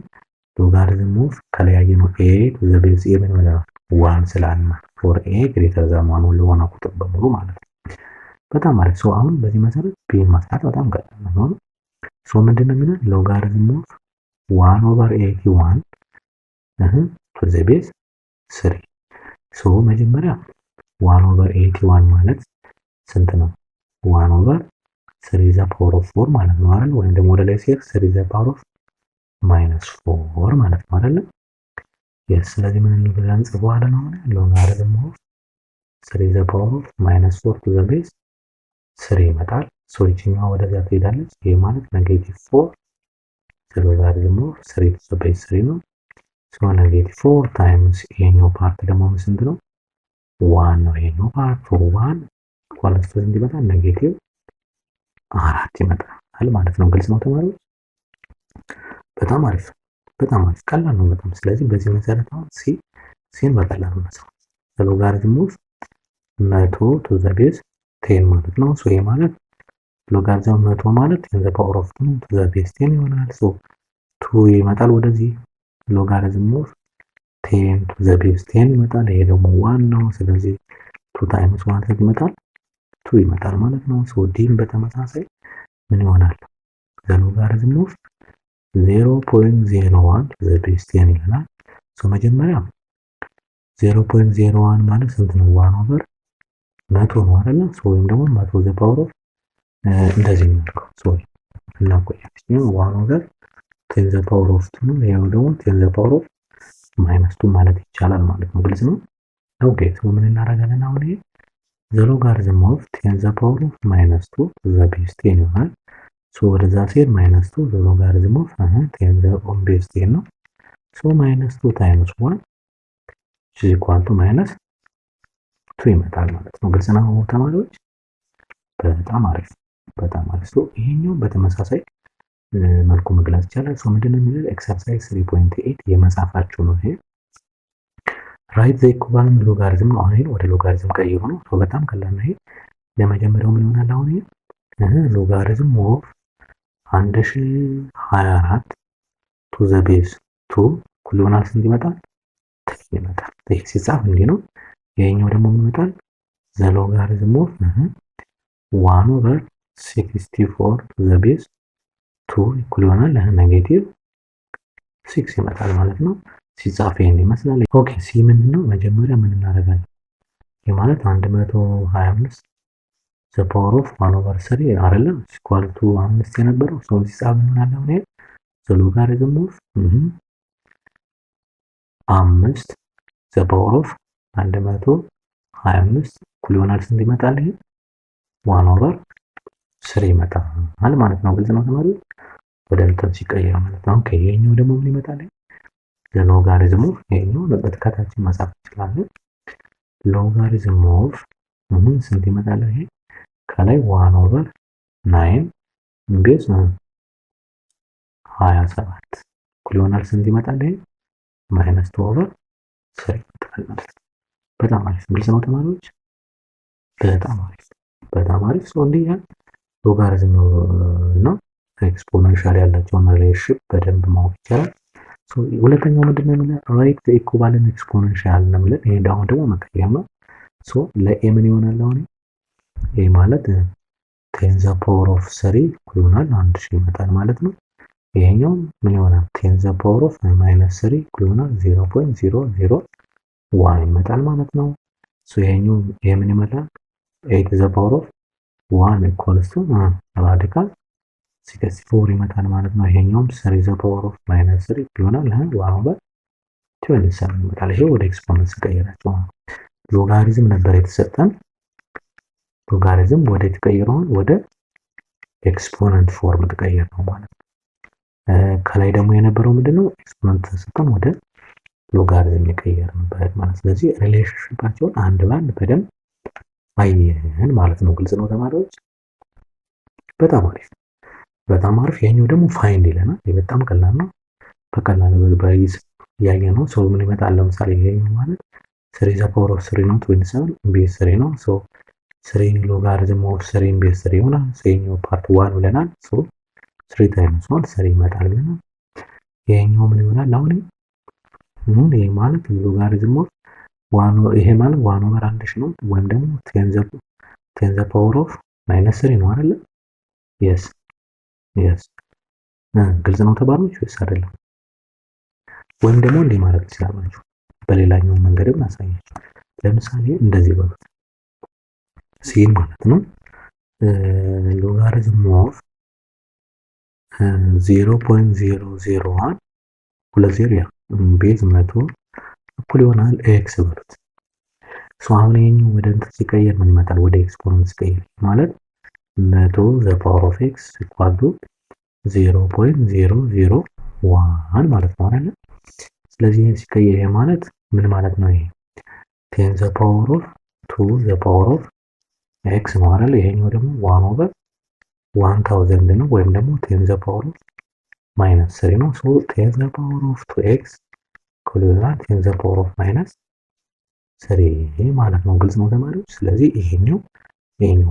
Speaker 1: ሎጋሪዝም ኦፍ ከለያየ ነው ኤ ቱ ዘ ቤዝ ኤ ምን ማለት 1 ስላለ ፎር ኤ ግሬተር ዛን 1 ለሆነ ቁጥር በሙሉ ማለት ነው። በጣም አሪፍ። አሁን በዚህ መሰረት ፒን መስራት በጣም ቀላል ነው። ምንድነው የሚለው ሎጋሪዝም ኦፍ 1/81 ቱ ዘ ቤዝ 3 መጀመሪያ 1/81 ማለት ስንት ነው? 1/3 ዘ ፓወር ኦፍ 4 ማለት ነው አይደል? ወይም ደግሞ ወደ ላይ ሲሄድ 3 ዘ ፓወር ኦፍ -4 ማለት ነው አይደል? ስለዚህ ምን ብለን እንጽፈዋለን? አሁን ሎጋሪዝም ኦፍ 3 ዘ ፓወር ኦፍ -4 ቱ ዘ ቤዝ 3 ይመጣል። ይችኛዋ ወደዛ ትሄዳለች። ይሄ ማለት -4 ዘ ሎጋሪዝም ኦፍ 3 ቱ ዘ ቤዝ 3 ነው። ሶ ኔጌቲቭ 4 ታይምስ ይሄኛው ፓርት ደግሞ ስንት ነው? 1 ነው። ይሄኛው ፓርት 1 ኢኳልስ ቱ ስንት ይመጣል? ኔጌቲቭ 4 ይመጣል ማለት ነው። ግልጽ ነው ተማሪዎች? በጣም አሪፍ በጣም አሪፍ ቀላል ነው በጣም። ስለዚህ በዚህ መሰረት አሁን ሲን በቀላሉ መስራት ሎጋሪዝም ኦፍ 100 ቱ ዘ ቤዝ 10 ማለት ነው። ሶ ይሄ ማለት ሎጋሪዝም 100 ማለት ኢን ዘ ፓወር ኦፍ 2 ቱ ዘ ቤዝ 10 ይሆናል። ሶ 2 ይመጣል ወደዚህ ሎጋሪዝም ኦፍ 10 ቱ ዘ ቤዝ 10 ይመጣል። ይሄ ደግሞ 1 ነው። ስለዚህ 2 ታይምስ 1 ስንት ይመጣል? 2 ይመጣል ማለት ነው። ሶ ዲን በተመሳሳይ ምን ይሆናል? ዘ ሎጋሪዝም ኦፍ 0.01 ዘ ቤዝ 10 ይላል። ሶ መጀመሪያ 0.01 ማለት ስንት ነው? 1 ኦቨር 100 ነው አይደል? ሶ ወይም ደግሞ 100 ዘ ፓወር ኦፍ እንደዚህ ነው። ሶሪ እናቆያችን 1 ኦቨር 10 ዘ ፓወር ኦፍ 2 ነው። ይሄው ደግሞ 10 ዘ ፓወር ኦፍ ማይነስ 2 ማለት ይቻላል ማለት ነው። ግልጽ ነው። ኦኬ ሶ ምን እናደርጋለን አሁን? ይሄ ዘ ሎጋሪዝም ኦፍ 10 ዘ ፓወር ኦፍ ማይነስ 2 ቱ ዘ ቤዝ 10 ይሆናል። ሶ ወደዛ ሲሄድ ማይነስ 2 ዘ ሎጋሪዝም ኦፍ 10 ዘ ኦን ቤዝ 10 ነው። ሶ ማይነስ 2 ታይምስ 1 is equal to ማይነስ 2 ይመጣል ማለት ነው። ግልጽ ነው ተማሪዎች? በጣም አሪፍ በጣም አሪፍ። ሶ ይሄኛው በተመሳሳይ መልኩ መግለጽ ይቻላል። ሶ ምንድነው የሚለው ኤክሰርሳይዝ 3.8 የመጻፋችሁ ነው። ይሄ ራይት ዘ ኢኩቫለንት ሎጋሪዝም ነው። አሁን ወደ ሎጋሪዝም ቀይሩ ነው። ሶ በጣም ቀላል ነው። ይሄ ለመጀመሪያው ምን ይሆናል? አሁን ይሄ ሎጋሪዝም ኦፍ 1024 ቱ ዘ ቤዝ 2 እኩል ይሆናል ስንት ይመጣል? ይመጣል። ይሄ ሲጻፍ እንዲህ ነው። ይሄኛው ደግሞ ምን ይመጣል? ዘ ሎጋሪዝም ኦፍ 1 ኦቨር 64 ቱ ዘ ቤዝ 2 እኩል ይሆናል ኔጌቲቭ 6 ይመጣል ማለት ነው። ሲጻፍ ይሄን ይመስላል። ኦኬ ሲ ምንድነው? መጀመሪያ ምን እናደርጋለን? ይሄ ማለት 125 ዘ ፓወር ኦፍ 1 ኦቨር 3 አይደለም ኢኳል ቱ 5 የነበረው ሰው ሲጻፍ ምን አለ ነው? ዘ ሎጋሪዝም ኦፍ 5 ዘ ፓወር ኦፍ 125 እኩል ይሆናል ስንት ይመጣል? ይሄ 1 ኦቨር 3 ይመጣል ማለት ነው። ግልጽ ነው ተማሪ? ወደ እንትን ሲቀየር ማለት ነው። ኦኬ ይሄኛው ደግሞ ምን ይመጣል? ዘ ሎጋሪዝም ኦፍ ይሄኛው በተከታታይ መጻፍ እንችላለን። ሎጋሪዝም ኦፍ ስንት ይመጣል? ይሄ ከላይ 1 ኦቨር 9 ቤዝ 27 እኩል ይሆናል ስንት ይመጣል? ይሄ ማይነስ 2 ኦቨር 3 ይመጣል ማለት ነው። በጣም አሪፍ ግልጽ ነው ተማሪዎች? በጣም አሪፍ በጣም አሪፍ። ሶ እንዲህ ያ ሎጋሪዝም እና ኤክስፖኔንሻል ያላቸውን ሪሌሽንሺፕ በደንብ ማወቅ ይቻላል። ሶ ሁለተኛው ምንድነው የሚለው ራይት ዘ ኢኩቫለንት ኤክስፖኔንሻል ነው የሚለው። ይሄ አሁን ደግሞ መቀየር ነው። ሶ ለኤ ምን ይሆናል? አሁን ኤ ማለት 10 ዘ ፓወር ኦፍ 3 እኩል ይሆናል 1000 ይመጣል ማለት ነው። ይሄኛው ምን ይሆናል? 10 ዘ ፓወር ኦፍ ማይነስ 3 እኩል ይሆናል 0.001 ይመጣል ማለት ነው። ሶ ይሄኛው ይሄ ምን ይመጣል? 8 ዘ ፓወር ኦፍ 1 ኢኳልስ ቱ ራዲካል 64 ይመጣል ማለት ነው። ይሄኛውም 3 ዘ ፓወር ኦፍ ማይነስ 3 ይሆናል 1 ኦቨር 27 ይመጣል። ይሄ ወደ ኤክስፖነንት ቀየራቸው። ሎጋሪዝም ነበር የተሰጠን። ሎጋሪዝም ወደ ተቀየረውን ወደ ኤክስፖነንት ፎርም ተቀየር ነው ማለት ነው። ከላይ ደግሞ የነበረው ምንድነው? ኤክስፖነንት ተሰጠን ወደ ሎጋሪዝም የቀየርንበት ማለት። ስለዚህ ሪሌሽንሺፓቸውን አንድ ባንድ በደንብ አየን ማለት ነው። ግልጽ ነው ተማሪዎች? በጣም አሪፍ በጣም አሪፍ። ይሄኛው ደግሞ ፋይንድ ይለናል። ይሄ በጣም ቀላል ነው። በቀላል በይዝ ያየ ነው። ሰው ምን ይመጣል? ለምሳሌ ይሄኛው ማለት 3 ዘ ፓወር ኦፍ 3 ነው 27 ቤዝ 3 ነው። ሶ 3 ሎጋሪዝም ኦፍ 3 ቤዝ 3 ይሆናል። ይሄኛው ፓርት 1 ብለናል። ሶ 3 ታይምስ 1 3 ይመጣል ብለናል። ይሄኛው ምን ይሆናል? አሁን ይሄ ማለት ሎጋሪዝም ኦፍ 1 ይሄ ማለት 1 ኦቨር 1000 ነው ወይም ደግሞ 10 ዘ ፓወር ኦፍ ማይነስ 3 ነው አይደል? የስ ግልጽ ነው ተባሮች ወይስ አይደለም? ወይም ደግሞ እንዲህ ማለት ትችላላችሁ። በሌላኛው መንገድም አሳያችሁ። ለምሳሌ እንደዚህ በሉት ሲን ማለት ነው ሎጋሪዝም ኦፍ 0.001 20 ያ ቤዝ 100 እኩል ይሆናል ኤክስ በሉት። ሶ አሁን ይሄኛው ወደ እንትን ሲቀየር ምን ይመጣል? ወደ ኤክስፖነንት ሲቀየር ማለት 100 ዘ ፓወር ኦፍ ኤክስ ኢኳል ቱ 0.001 ማለት ነው አይደል? ስለዚህ ይሄን ሲቀየር ይሄ ማለት ምን ማለት ነው? ይሄ 10 ዘ ፓወር ኦፍ 2 ዘ ፓወር ኦፍ ኤክስ ነው አይደል? ይሄኛው ደግሞ 1 ኦቨር 1000 ነው ወይም ደግሞ 10 ዘ ፓወር ኦፍ ማይነስ 3 ነው። ሶ 10 ዘ ፓወር ኦፍ 2x እኩል ይሆናል 10 ዘ ፓወር ኦፍ ማይነስ 3 ማለት ነው። ግልጽ ነው ተማሪዎች? ስለዚህ ይሄኛው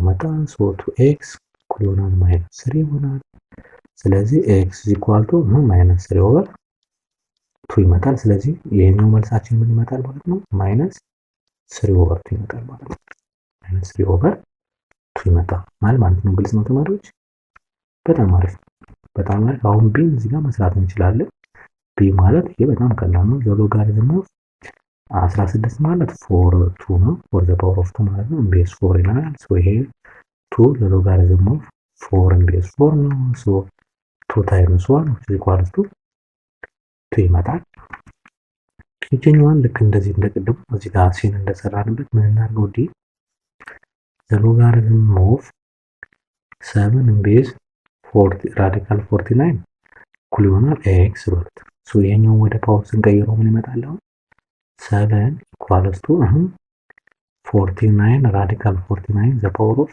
Speaker 1: መጣ። ሶ 2x እኩል ይሆናል ማይነስ 3 ይሆናል። ስለዚህ x ኢኳል ቱ ማይነስ 3 ኦቨር 2 ይመጣል። ስለዚህ ይሄኛው መልሳችን ምን ይመጣል ማለት ነው? ማይነስ 3 ኦቨር 2 ይመጣል ማለት ነው። ማይነስ 3 ኦቨር 2 ይመጣል ማለት ነው። ግልጽ ነው ተማሪዎች? በጣም አሪፍ በጣም አሪፍ። አሁን ቢ እዚህ ጋር መስራት እንችላለን። ቢ ማለት ይሄ በጣም ቀላል ነው። ዘ ሎጋሪዝም ኦፍ 16 ማለት 4 2 ነው። ፎር ዘ ፓወር ኦፍ 2 ማለት ነው። ቤዝ 4 ይላል። ሶ ይሄ 2 ዘ ሎጋሪዝም ኦፍ 4 ቤዝ 4 ነው። ሶ 2 ታይምስ 1 ኢኳልስ ቱ 2 ይመጣል። ይችኛዋን ልክ እንደዚህ እንደቀደሙ እዚህ ጋር ሲን እንደሰራንበት ምን እናድርገው? ዲ ዘ ሎጋሪዝም ኦፍ 7 ቤዝ 40 ራዲካል 49 እኩል ይሆናል ኤክስ በሉት። ሶ ይሄኛው ወደ ፓወር ስንቀይረው ምን ይመጣል? አሁን 7 ኢኳልስ ቱ 49 ራዲካል 49 ዘ ፓወር ኦፍ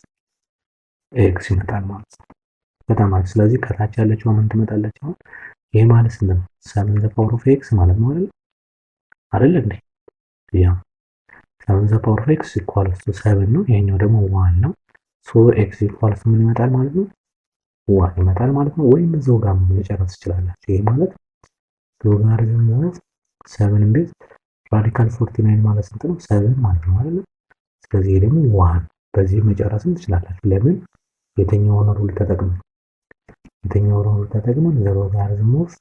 Speaker 1: ኤክስ ይመጣል ማለት ነው። በጣም አሪፍ። ስለዚህ ከታች ያለችው ምን ትመጣለች? አሁን ይሄ ማለት ስንት ነው? 7 ዘ ፓወር ኦፍ ኤክስ ማለት ነው አይደል እንዴ? ያ 7 ዘ ፓወር ኦፍ ኤክስ ኢኳልስ ቱ 7 ነው። ይሄኛው ደግሞ 1 ነው። ሶ ኤክስ ኢኳልስ ምን ይመጣል ማለት ነው? 1 ይመጣል ማለት ነው። ወይም እዛው ጋር መጨረስ ትችላላችሁ። ይሄ ማለት ሎጋሪዝም ኦፍ 7 ቤዝ ራዲካል 49 ማለት ስንት ነው? 7 ማለት ነው አይደል? ስለዚህ ይሄ ደግሞ 1 በዚህ መጨረስም ትችላላችሁ። ለምን? የትኛውን ሩል ተጠቅመን ዘ ሎጋሪዝም ኦፍ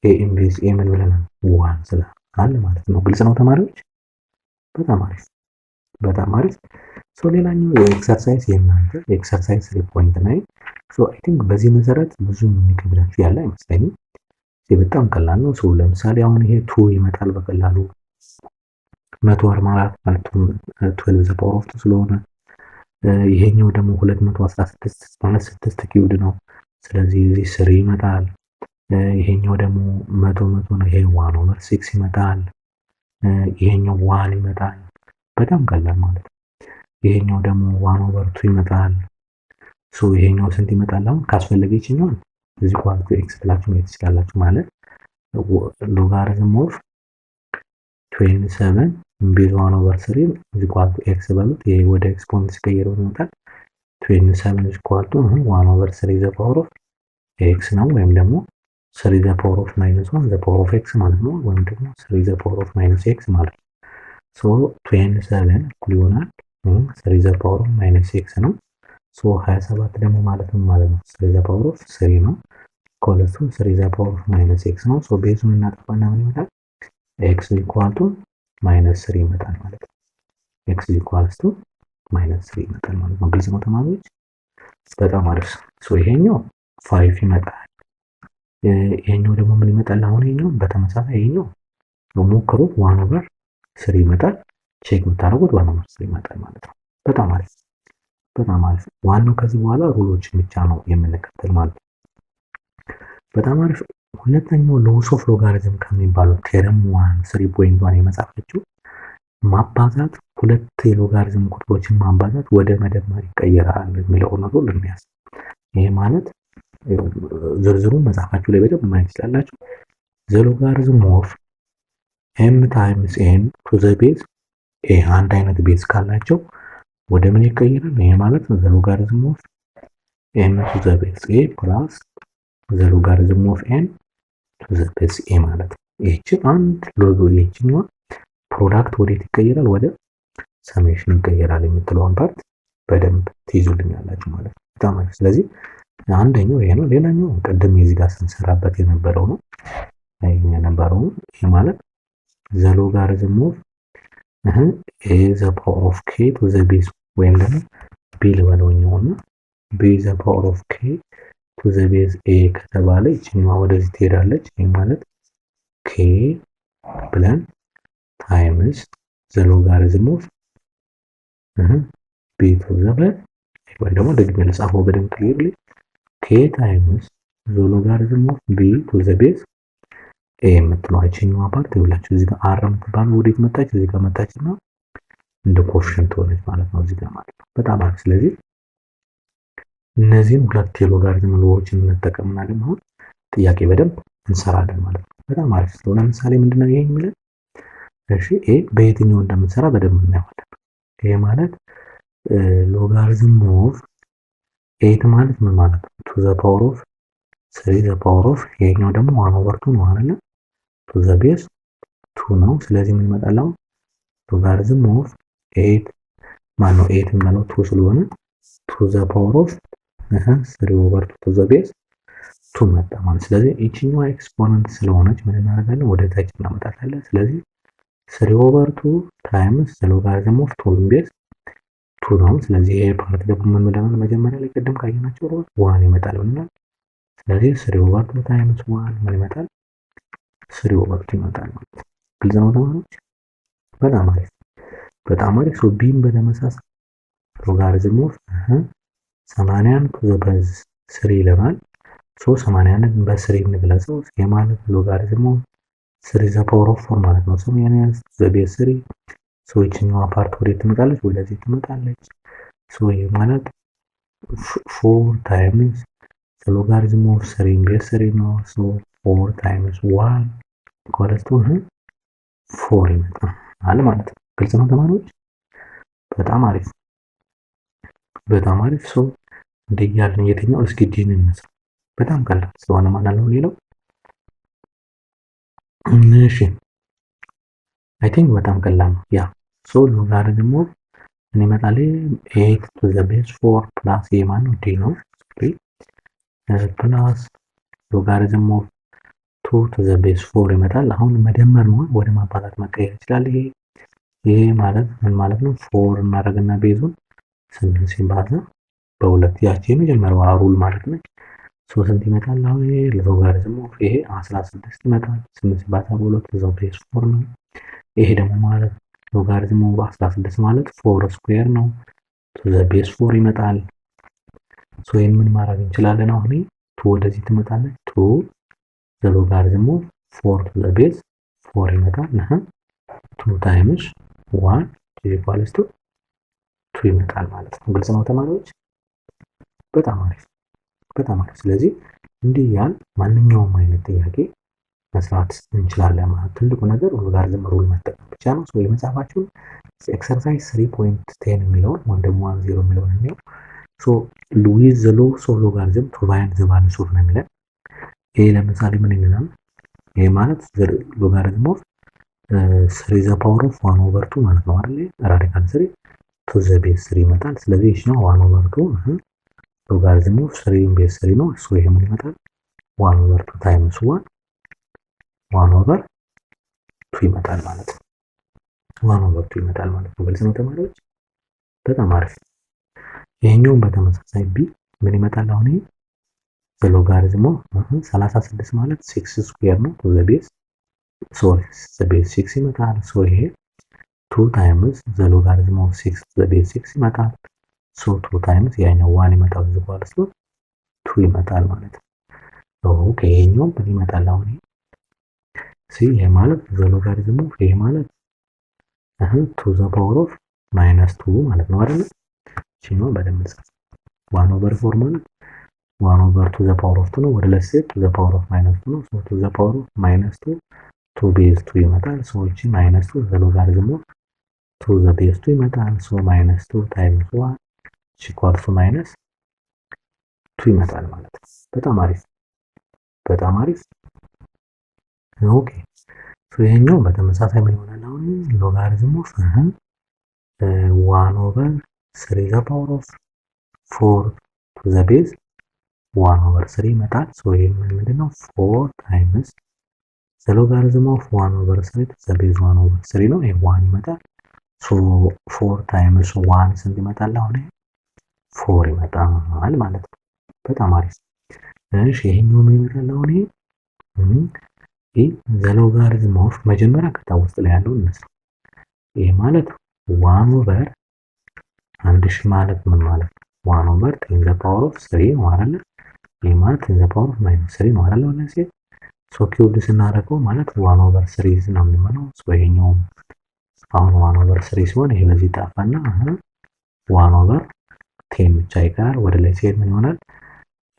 Speaker 1: ኤ ቤዝ ኤ ምን ብለናል? 1 ስላለ ማለት ነው። ግልጽ ነው ተማሪዎች? በጣም አሪፍ በጣም አሪፍ። ሶ ሌላኛው የኤክሰርሳይዝ የእናንተ ኤክሰርሳይዝ 3.9 ሶ አይ ቲንክ በዚህ መሰረት ብዙ የሚከብዳችሁ ያለ አይመስለኝም። ይሄ በጣም ቀላል ነው። ሶ ለምሳሌ አሁን ይሄ 2 ይመጣል በቀላሉ 144 ማለት 12 ዘ ፓወር ኦፍ 2 ስለሆነ ይሄኛው ደግሞ 216 ማለት 6 ኪዩብድ ነው። ስለዚህ እዚህ 3 ይመጣል። ይሄኛው ደግሞ 100 ነው። ይሄ 1 ኦቨር 6 ይመጣል። ይሄኛው 1 ይመጣል። በጣም ቀላል ማለት ነው። ይሄኛው ደግሞ 1 ኦቨር 2 ይመጣል። ሶ ይሄኛው ስንት ይመጣል? አሁን ካስፈለገ ይችኛል እዚህ ኳልኩ ኤክስ ብላችሁ ማየት ትችላላችሁ። ማለት ሎጋሪዝም ኦፍ 27 ቤዝ 1 ኦቨር 3 እዚህ ኳልኩ ኤክስ በሉት። ይሄ ወደ ኤክስፖነንት ሲቀየረው ይመጣል 27 እዚህ ኳልኩ 1 ኦቨር 3 ዘ ፓወር ኦፍ ኤክስ ነው። ወይም ደግሞ 3 ዘ ፓወር ኦፍ ማይነስ 1 ዘ ፓወር ኦፍ ኤክስ ማለት ነው። ወይም ደግሞ 3 ዘ ፓወር ኦፍ ማይነስ ኤክስ ማለት ነው። ሶ 27 እኩል ይሆናል 3 ዘ ፓወር ኦፍ ማይነስ ኤክስ ነው። ሶ 27 ደግሞ ማለት ነው 3 ዘ ፓወር ኦፍ 3 ነው። ኮለሱ 3 ዘ ፓወር ኦፍ ማይነስ ኤክስ ነው። ሶ ቤዙን እናጠፋና ምን ይመጣል? ኤክስ ኢኳል ቱ ማይነስ 3 ይመጣል ማለት ነው። ኤክስ ኢኳልስ ቱ ማይነስ 3 ይመጣል ማለት ነው። ግልጽ ነው ተማሪዎች? በጣም አሪፍ። ሶ ይሄኛው 5 ይመጣል። ይሄኛው ደግሞ ምን ይመጣል? አሁን ይሄኛው በተመሳሳይ ይሄኛው ሞክሩት 1 ኦቨር 3 ይመጣል። ቼክ የምታደርጉት 1 ኦቨር 3 ይመጣል ማለት ነው። በጣም አሪፍ በጣም አሪፍ። ዋናው ከዚህ በኋላ ሩሎችን ብቻ ነው የምንከተል ማለት ነው። በጣም አሪፍ። ሁለተኛው ሎስ ኦፍ ሎጋሪዝም ከሚባለው ቴረም 1 3.1 የመጻፈችው ማባዛት ሁለት የሎጋሪዝም ቁጥሮችን ማባዛት ወደ መደመር ይቀየራል የሚለውን ነው ልንያዝ። ይሄ ማለት ዝርዝሩን መጻፋችሁ ላይ በደንብ ማየት ትችላላችሁ። ዘ ሎጋሪዝም ኦፍ m ታይምስ n ቱ ዘ ቤዝ ኤ አንድ አይነት ቤዝ ካላቸው ወደ ምን ይቀየራል? ይሄ ማለት ዘ ሎጋሪዝም ኦፍ m ቱ ዘ ቤዝ ኤ ፕላስ ዘ ሎጋሪዝም ኦፍ n ቱ ዘ ቤዝ ኤ ማለት ነው። ይህች አንድ ሎጎ ይህችኛዋ ፕሮዳክት ወዴት ይቀየራል? ወደ ሰሜሽን ይቀየራል የምትለውን ፓርት በደንብ ትይዙልኛላችሁ ማለት ነው። በጣም አሪፍ። ስለዚህ አንደኛው ይሄ ነው። ሌላኛው ቅድም የዚህ ጋር ስንሰራበት የነበረው ነው። ይሄ ማለት ዘ ሎጋሪዝም ኦፍ ኤ ዘ ፓወር ኦፍ ኬ ቱ ዘ ቤዝ ወይም ደግሞ ቢ ልበለውኛውና ቢ ዘ ፓወር ኦፍ ኬ ቱ ዘ ቤዝ ኤ ከተባለ ይችኛዋ ወደዚህ ትሄዳለች። ይሄ ማለት ኬ ብለን ታይምስ ዘ ሎጋሪዝም ኦፍ ቢ ቱ ዘ ቤዝ ወይ ደግሞ ደግሜ ልጻፈው በደንብ ክሊርሊ ኬ ታይምስ ዘ ሎጋሪዝም ኦፍ ቢ ቱ ዘ ቤዝ ኤ የምትለው አይችኛዋ ፓርት ይኸውላችሁ እዚህ ጋር አር የምትባለው ወዴት መጣች? እዚህ ጋር መጣችና እንደ ኮፍሸንት ሆነች ማለት ነው እዚህ ጋር ማለት ነው። በጣም አሪፍ። ስለዚህ እነዚህን ሁለት የሎጋሪዝም ሎዎችን እንጠቀምና ደግሞ አሁን ጥያቄ በደንብ እንሰራለን ማለት ነው። በጣም አሪፍ ስለሆነ ለምሳሌ ምንድነው ይሄ የሚለን? እሺ ኤ በየትኛው እንደምንሰራ በደንብ እናየዋለን። ይሄ ማለት ሎጋሪዝም ኦፍ ኤት ማለት ምን ማለት ነው? ቱ ዘ ፓወር ኦፍ 3 ዘ ፓወር ኦፍ ይሄኛው ደግሞ 1 ኦቨር 2 ነው አይደል? ቱ ዘ ቤዝ 2 ነው። ስለዚህ ምን ይመጣል አሁን? ሎጋሪዝም ኦፍ 8 ማነው 8 ማለት 2 ስለሆነ ቱ ዘ ፓወር ኦፍ 3 ኦቨር 2 ቱ ዘ ቤዝ 2 መጣ ማለት። ስለዚህ እቺኛዋ ኤክስፖነንት ስለሆነች ምን እናደርጋለን? ወደ ታች እናመጣታለን። ስለዚህ 3 ኦቨር 2 ታይምስ ዘ ሎጋሪዝም ኦፍ 2 ቤዝ 2 ነው። ስለዚህ ይሄ ፓርት ደግሞ ምን ብለናል? መጀመሪያ ላይ ቅድም ካየናቸው 1 ይመጣል ብለናል። ስለዚህ 3 ኦቨር 2 ታይምስ 1 ምን ይመጣል? 3 ኦቨር 2 ይመጣል ማለት ነው። ግልጽ ነው ተማሪዎች? በጣም አሪፍ በጣም አሪፍ። ሶ ቢም በተመሳሳይ ሎጋሪዝም ኦፍ 80 ቱ ዘ ቤዝ 3 ይለናል። ሶ 80ን በ3 እንግለጸው። ይሄ ማለት ሎጋሪዝም ኦፍ 3 ዘ ፓወር ኦፍ 4 ማለት ነው። 80 ዘ ቤዝ 3 ሶ ይችኛዋ ፓርት ወዴት ትመጣለች? ወደዚህ ትመጣለች። ሶ ይሄ ማለት 4 ታይምስ ሎጋሪዝም ኦፍ 3 ቤዝ 3 ነው። ሶ 4 ታይምስ 1 ኢኳልስ ቱ 4 ይመጣል ማለት ነው። ግልጽ ነው ተማሪዎች? በጣም አሪፍ በጣም አሪፍ። ሶ እንደያልን የትኛው እስኪ ዲን እንስራ። በጣም ቀላል ስለሆነ ማለት ነው። ሌላው እሺ አይ ቲንክ በጣም ቀላል ነው። ያ ሶ ሎጋሪዝም ኦፍ ምን ይመጣል? 8 ቱ ዘ ቤዝ 4 ፕላስ ይሄ ማለት ነው ዲ ነው ፕላስ ሎጋሪዝም ኦፍ 2 ቱ ዘ ቤዝ 4 ይመጣል። አሁን መደመር ነው ወደ ማባዛት መቀየር ይችላል። ይሄ ማለት ምን ማለት ነው? 4 እናደርግና ቤዙን 8 ሲባዛ በሁለት ያቺ የመጀመሪያዋ ሩል ማለት ነው። ሶ ስንት ይመጣል? አሁን ይሄ ሎጋሪዝም ኦፍ ይሄ 16 ይመጣል። 8 ሲባዛ በሁለት ዘ ቤዝ 4 ነው። ይሄ ደግሞ ማለት ሎጋሪዝም ኦፍ 16 ማለት 4 ስኩዌር ነው። ቱ ዘ ቤዝ 4 ይመጣል። ሶ ይሄን ምን ማድረግ እንችላለን? አሁን ቱ ወደዚህ ትመጣለች። ቱ ዘ ሎጋሪዝም ኦፍ 4 ቱ ዘ ቤዝ 4 ይመጣል። 2 ታይምስ 1 ኢኳልስ ቱ 2 ይመጣል ማለት ነው። ግልጽ ነው ተማሪዎች? በጣም አሪፍ በጣም አሪፍ። ስለዚህ እንዲህ ያን ማንኛውም አይነት ጥያቄ መስራት እንችላለን ማለት ትልቁ ነገር ሎጋሪዝም ሩል መጠቀም ብቻ ነው። ሶ የመጽሐፋችሁን ኤክሰርሳይዝ 3.10 የሚለውን ወይም ደግሞ 10 የሚለውን ነው። ሶ ሉዊዝ ዘ ሎስ ኦፍ ሎጋሪዝም ቱ ፋይንድ ዘ ቫልዩስ ኦፍ ነው የሚለን። ይሄ ለምሳሌ ምን ይላል? ይሄ ማለት ሎጋሪዝም ኦፍ 3 ዘ ፓወር ኦፍ 1 ኦቨር 2 ማለት ነው አይደል? ራዲካል 3 ቱ ዘ ቤዝ 3 ይመጣል። ስለዚህ እሺ ነው 1 ኦቨር 2 ሎጋሪዝም ኦፍ 3 ቤዝ 3 ነው። ሶ ይሄ ምን ይመጣል? 1 ኦቨር 2 ታይምስ 1 ኦቨር 2 ይመጣል ማለት ነው። 1 ኦቨር 2 ይመጣል ማለት ነው። ግልጽ ነው ተማሪዎች? በጣም አሪፍ። ይሄኛውን በተመሳሳይ ቢ ምን ይመጣል? አሁን ይሄ ዘ ሎጋሪዝም ኦፍ 36 ማለት 6 ስኩዌር ነው። ቱ ዘ ቤዝ ሶሪ ዘ ቤዝ 6 ይመጣል። ሶ ይሄ 2 ታይምስ ዘ ሎጋሪዝም ኦፍ 6 ዘ ቤዝ 6 ይመጣል። ሶ 2 ታይምስ ያኛው 1 ይመጣል እዚህ ጋር ስለሆነ 2 ይመጣል ማለት ነው። ኦኬ ይሄኛው ምን ይመጣል? አሁን ይሄ ማለት ዘ ሎጋሪዝም ኦፍ ይሄ ማለት 2 ዘ ፓወር ኦፍ -2 ማለት ነው አይደል? እቺኛው በደንብ ጽፍ 1 ኦቨር 4 ማለት 1 ኦቨር 2 ዘ ፓወር ኦፍ 2 ነው። ወደ ለሴ 2 ዘ ፓወር ኦፍ -2 ነው። ሶ 2 ዘ ፓወር ኦፍ -2 2 ቤዝ 2 ይመጣል። ሶ እቺ -2 ዘ ሎጋሪዝም ኦፍ 2 ዘ ቤዝ 2 ይመጣል። ሶ -2 ታይምስ 1 ኢኳል ቱ -2 ይመጣል ማለት ነው። በጣም አሪፍ በጣም አሪፍ። ኦኬ ሶ ይሄኛው በተመሳሳይ ምን ይሆናል? አሁን ሎጋሪዝም ኦፍ 1 ኦቨር 3 ዘ ፓወር ኦፍ 4 ቱ ዘ ቤዝ 1 ኦቨር 3 ይመጣል። ሶ ይሄ ምንድነው? 4 ታይምስ ዘ ሎጋሪዝም ኦፍ 1 ኦቨር 3 ቱ ዘ ቤዝ 1 ኦቨር 3 ነው። ይሄ 1 ይመጣል። ሶ 4 ታይምስ 1 ስንት ይመጣል? አሁን 4 ይመጣል ማለት ነው። በጣም አሪፍ። እሺ ይሄኛው ምን ይመጣል? አሁን ይሄ ዘ ሎጋሪዝም ኦፍ መጀመሪያ ከታ ውስጥ ላይ ያለውን እንስራ። ይሄ ማለት 1 ኦቨር 1000 ማለት ምን ማለት ነው? 1 ኦቨር 10 ዘ ፓወር ኦፍ 3 ነው አይደል? ይሄ ማለት 10 ዘ ፓወር ኦፍ -3 ነው አይደል? ወለሴ ሶ ኪውብድ ስናደርገው ማለት 1/3 ነው የሚሆነው። ሶ ይሄኛውም አሁን 1/3 ሲሆን ይሄ በዚህ ጣፋና 1/10 ብቻ ይቀራል። ወደ ላይ ሲሄድ ምን ይሆናል?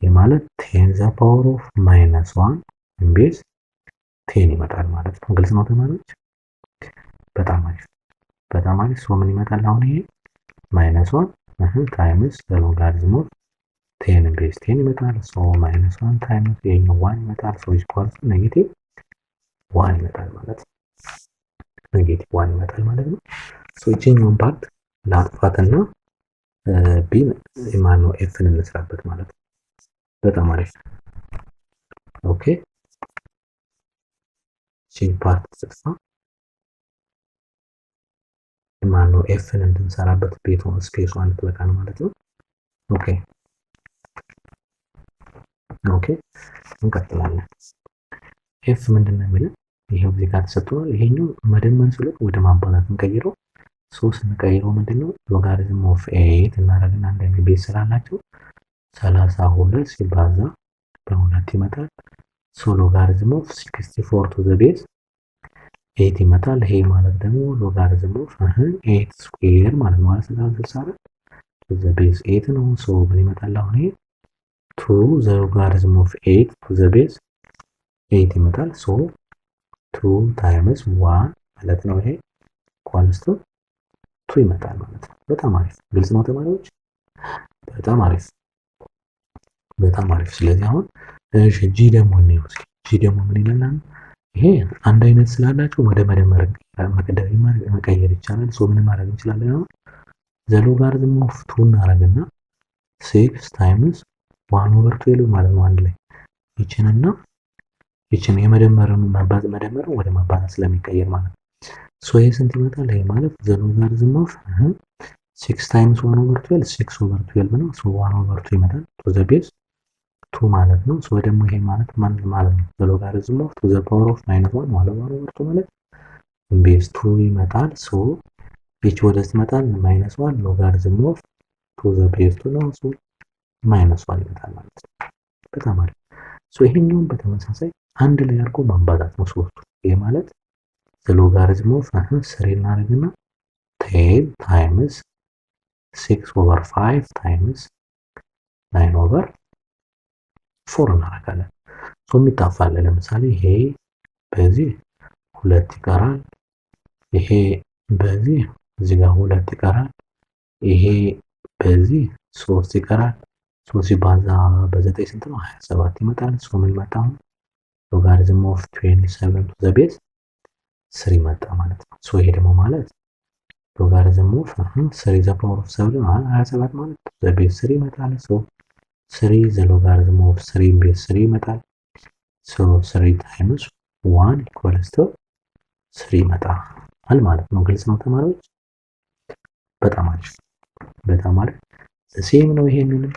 Speaker 1: ይህ ማለት 10 ዘ ፓወር ኦፍ -1 ቤዝ 10 ይመጣል ማለት ነው። ግልጽ ነው ተማሪዎች? በጣም አሪፍ በጣም አሪፍ። ሶ ምን ይመጣል አሁን ይሄ -1 ታይምስ ሎጋሪዝም ኦፍ 10 ቤዝ 10 ይመጣል። ሶ -1 ታይምስ ይሄኛው 1 ይመጣል። ሶ ኢኳልስ ኔጌቲቭ 1 ይመጣል ማለት ነው። ኔጌቲቭ 1 ይመጣል ማለት ነው። ሶ ይሄኛውን ፓርት ላጥፋትና ቢን ማነው ኤፍን እንስራበት ማለት ነው። በጣም አሪፍ ኦኬ። ቺን ፓርት ጽፋ ማነው ኤፍን እንድንሰራበት ቤቱን ስፔሷን ትበቃን ማለት ነው። ኦኬ ኦኬ እንቀጥላለን። ኤፍ ምንድነው የሚለው ይሄው እዚህ ጋር ተሰጥቷል። ይሄኛው መደመር ስለሆነ ወደ ማባዛት እንቀይረው። ሶስት እንቀይረው ምንድነው ሎጋሪዝም ኦፍ 8 እናደርግና አንድ አይነት ቤዝ ስላላቸው 32 ሲባዛ በሁለት ይመጣል። ሶ ሎጋሪዝም ኦፍ 64 ቱ ዘ ቤዝ 8 ይመጣል። ይሄ ማለት ደግሞ ሎጋሪዝም ኦፍ 8 ስኩዌር ማለት ነው። 64 ቱ ዘ ቤዝ 8 ነው። ሶ ምን ይመጣል አሁን ይሄ 2 ዘ ሎጋሪዝም ኦፍ 8 ቱ ዘ ቤዝ 8 ይመጣል። ሶ 2 ታይምስ 1 ማለት ነው። ይሄ ኢኳልስ ቱ 2 ይመጣል ማለት ነው። በጣም አሪፍ ግልጽ ነው ተማሪዎች? በጣም አሪፍ በጣም አሪፍ። ስለዚህ አሁን እሺ ጂ ደግሞ ነው። ጂ ደግሞ ምን ይላል? ይሄ አንድ አይነት ስላላቸው ወደ መደመር መቀየር ይቻላል። ሶ ምን ማድረግ እንችላለን? አሁን ዘ ሎጋሪዝም ኦፍ 2 እናደርግና 6 ታይምስ 1/12 ማለት ነው። አንድ ላይ ይችንና ይችን የመደመርን መደመር ወደ ማባዛት ስለሚቀየር ማለት ነው። ሶ ይሄ ስንት ይመጣል? ይሄ ማለት ዘ ሎጋሪዝም ኦፍ 6 ታይምስ 1/12 6/12 ነው። ሶ 1/2 ይመጣል ቱ ዘ ቤዝ 2 ማለት ነው። ሶ ደግሞ ይሄ ማለት ማለት ነው ዘ ሎጋሪዝም ኦፍ ቱ ዘ ፓወር ኦፍ -1 1/2 ማለት ቤዝ 2 ይመጣል። ሶ ይች ወደ ትመጣል -1 ሎጋሪዝም ኦፍ ቱ ዘ ቤዝ 2 ነው። ሶ -1 ይመጣል ማለት ነው። በጣም አሪፍ። ሶ ይሄኛውን በተመሳሳይ አንድ ላይ አድርጎ ማባዛት ነው ሶስቱ። ይሄ ማለት ዘ ሎጋሪዝም ኦፍ 3 እናደርግና 10 ታይምስ 6/5 ታይምስ 9/4 እናደርጋለን። ሶ የሚጣፋለ ለምሳሌ ይሄ በዚህ 2 ይቀራል። ይሄ በዚህ እዚህ ጋር 2 ይቀራል። ይሄ በዚህ 3 ይቀራል። 3 ሲባዛ በ9 ስንት ነው? 27 ይመጣል። ሶ ምን መጣ? ሎጋሪዝም ኦፍ 27 ቱ ዘ ቤዝ 3 መጣ ማለት ነው። ሶ ይሄ ደግሞ ማለት ሎጋሪዝም ኦፍ 3 ዘ ፓወር ኦፍ 7 27 ማለት ዘ ቤዝ 3 ይመጣል። ሶ 3 ዘ ሎጋሪዝም ኦፍ 3 ቤዝ 3 ይመጣል። ሶ 3 ታይምስ 1 ኢኳልስ ቱ 3 ይመጣል ማለት ነው። ግልጽ ነው ተማሪዎች? በጣም አሪፍ በጣም አሪፍ። ሴም ነው። ይሄንንም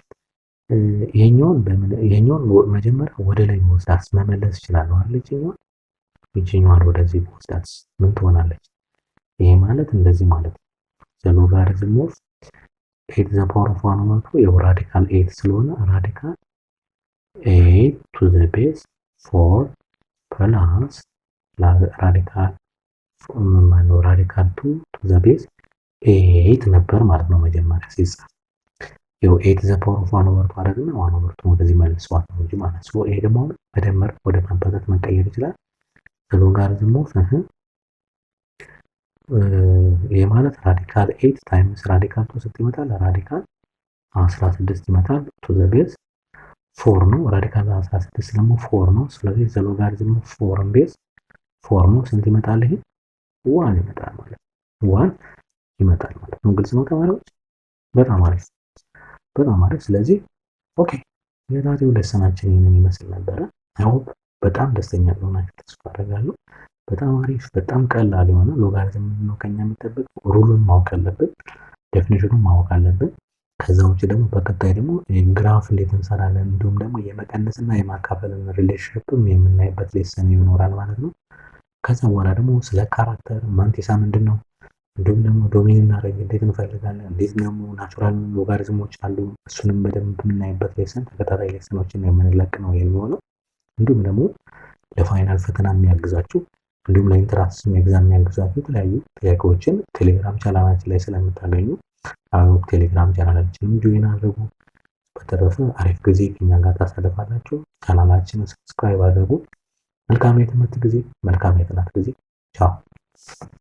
Speaker 1: ይሄኛውን መጀመሪያ ወደ ላይ መወስዳት መመለስ ይችላል አይደል? ይሄኛውን ወደዚህ መወስዳት ምን ትሆናለች? ይሄ ማለት እንደዚህ ማለት ነው። ዘ ሎጋሪዝም ኦፍ 8 ዘ ፓወር ኦፍ 1/2 ያው ራዲካል 8 ስለሆነ ራዲካል 8 ቱ ዘ ቤዝ 4 ፕላስ ራዲካል ራዲካል 2 ቱ ዘ ቤዝ 8 ነበር ማለት ነው መጀመሪያ ሲጻፍ። ያው 8 ዘ ፓወር ኦፍ 1/2 አደረግና 1/2 ወደዚህ መልሰዋት ነው እንጂ ማለት ነው። ይሄ ደግሞ መደመር ወደ ማባዛት መቀየር ይችላል። ዘ ሎጋሪዝም ኦፍ ይሄ ማለት ራዲካል 8 ታይምስ ራዲካል 2 ስንት ይመጣል? ራዲካል 16 ይመጣል ቱ ዘ ቤዝ 4 ነው። ራዲካል 16 ደግሞ 4 ነው። ስለዚህ ዘ ሎጋሪዝም ኦፍ 4 ቤዝ 4 ነው። ስንት ይመጣል? ይሄ 1 ይመጣል ማለት ነው። 1 ይመጣል ማለት ነው። ግልጽ ነው ተማሪዎች? በጣም አሪፍ በጣም አሪፍ። ስለዚህ ኦኬ የዛሬው ለሰናችን ይሄንን ይመስል ነበረ። አይ ሆፕ በጣም ደስተኛ እንደሆናችሁ ተስፋ አደርጋለሁ። በጣም አሪፍ በጣም ቀላል የሆነ ሎጋሪዝም ነው ከኛ የሚጠበቀው። ሩሉን ማወቅ አለብን፣ ዴፊኒሽኑን ማወቅ አለብን። ከዛ ውጭ ደግሞ በቀጣይ ደግሞ ግራፍ እንዴት እንሰራለን እንዲሁም ደግሞ የመቀነስና የማካፈልን ሪሌሽንሽፕም የምናይበት ሌሰን ይኖራል ማለት ነው። ከዛ በኋላ ደግሞ ስለ ካራክተር ማንቲሳ ምንድን ነው እንዲሁም ደግሞ ዶሜን እናደርግ እንዴት እንፈልጋለን፣ እንዴት ደግሞ ናቹራል ሎጋሪዝሞች አሉ፣ እሱንም በደንብ የምናይበት ሌሰን ተከታታይ ሌሰኖችን የምንለቅ ነው የሚሆነው። እንዲሁም ደግሞ ለፋይናል ፈተና የሚያግዛችሁ እንዲሁም ለኢንትራንስ ኤግዛም የሚያግዛችሁ የተለያዩ ጥያቄዎችን ቴሌግራም ቻናላችን ላይ ስለምታገኙ ቴሌግራም ቻናላችንም ጆይን አድርጉ። በተረፈ አሪፍ ጊዜ ከኛ ጋር ታሳልፋላችሁ። ቻናላችንን ሰብስክራይብ አድርጉ። መልካም የትምህርት ጊዜ፣ መልካም የጥናት ጊዜ። ቻው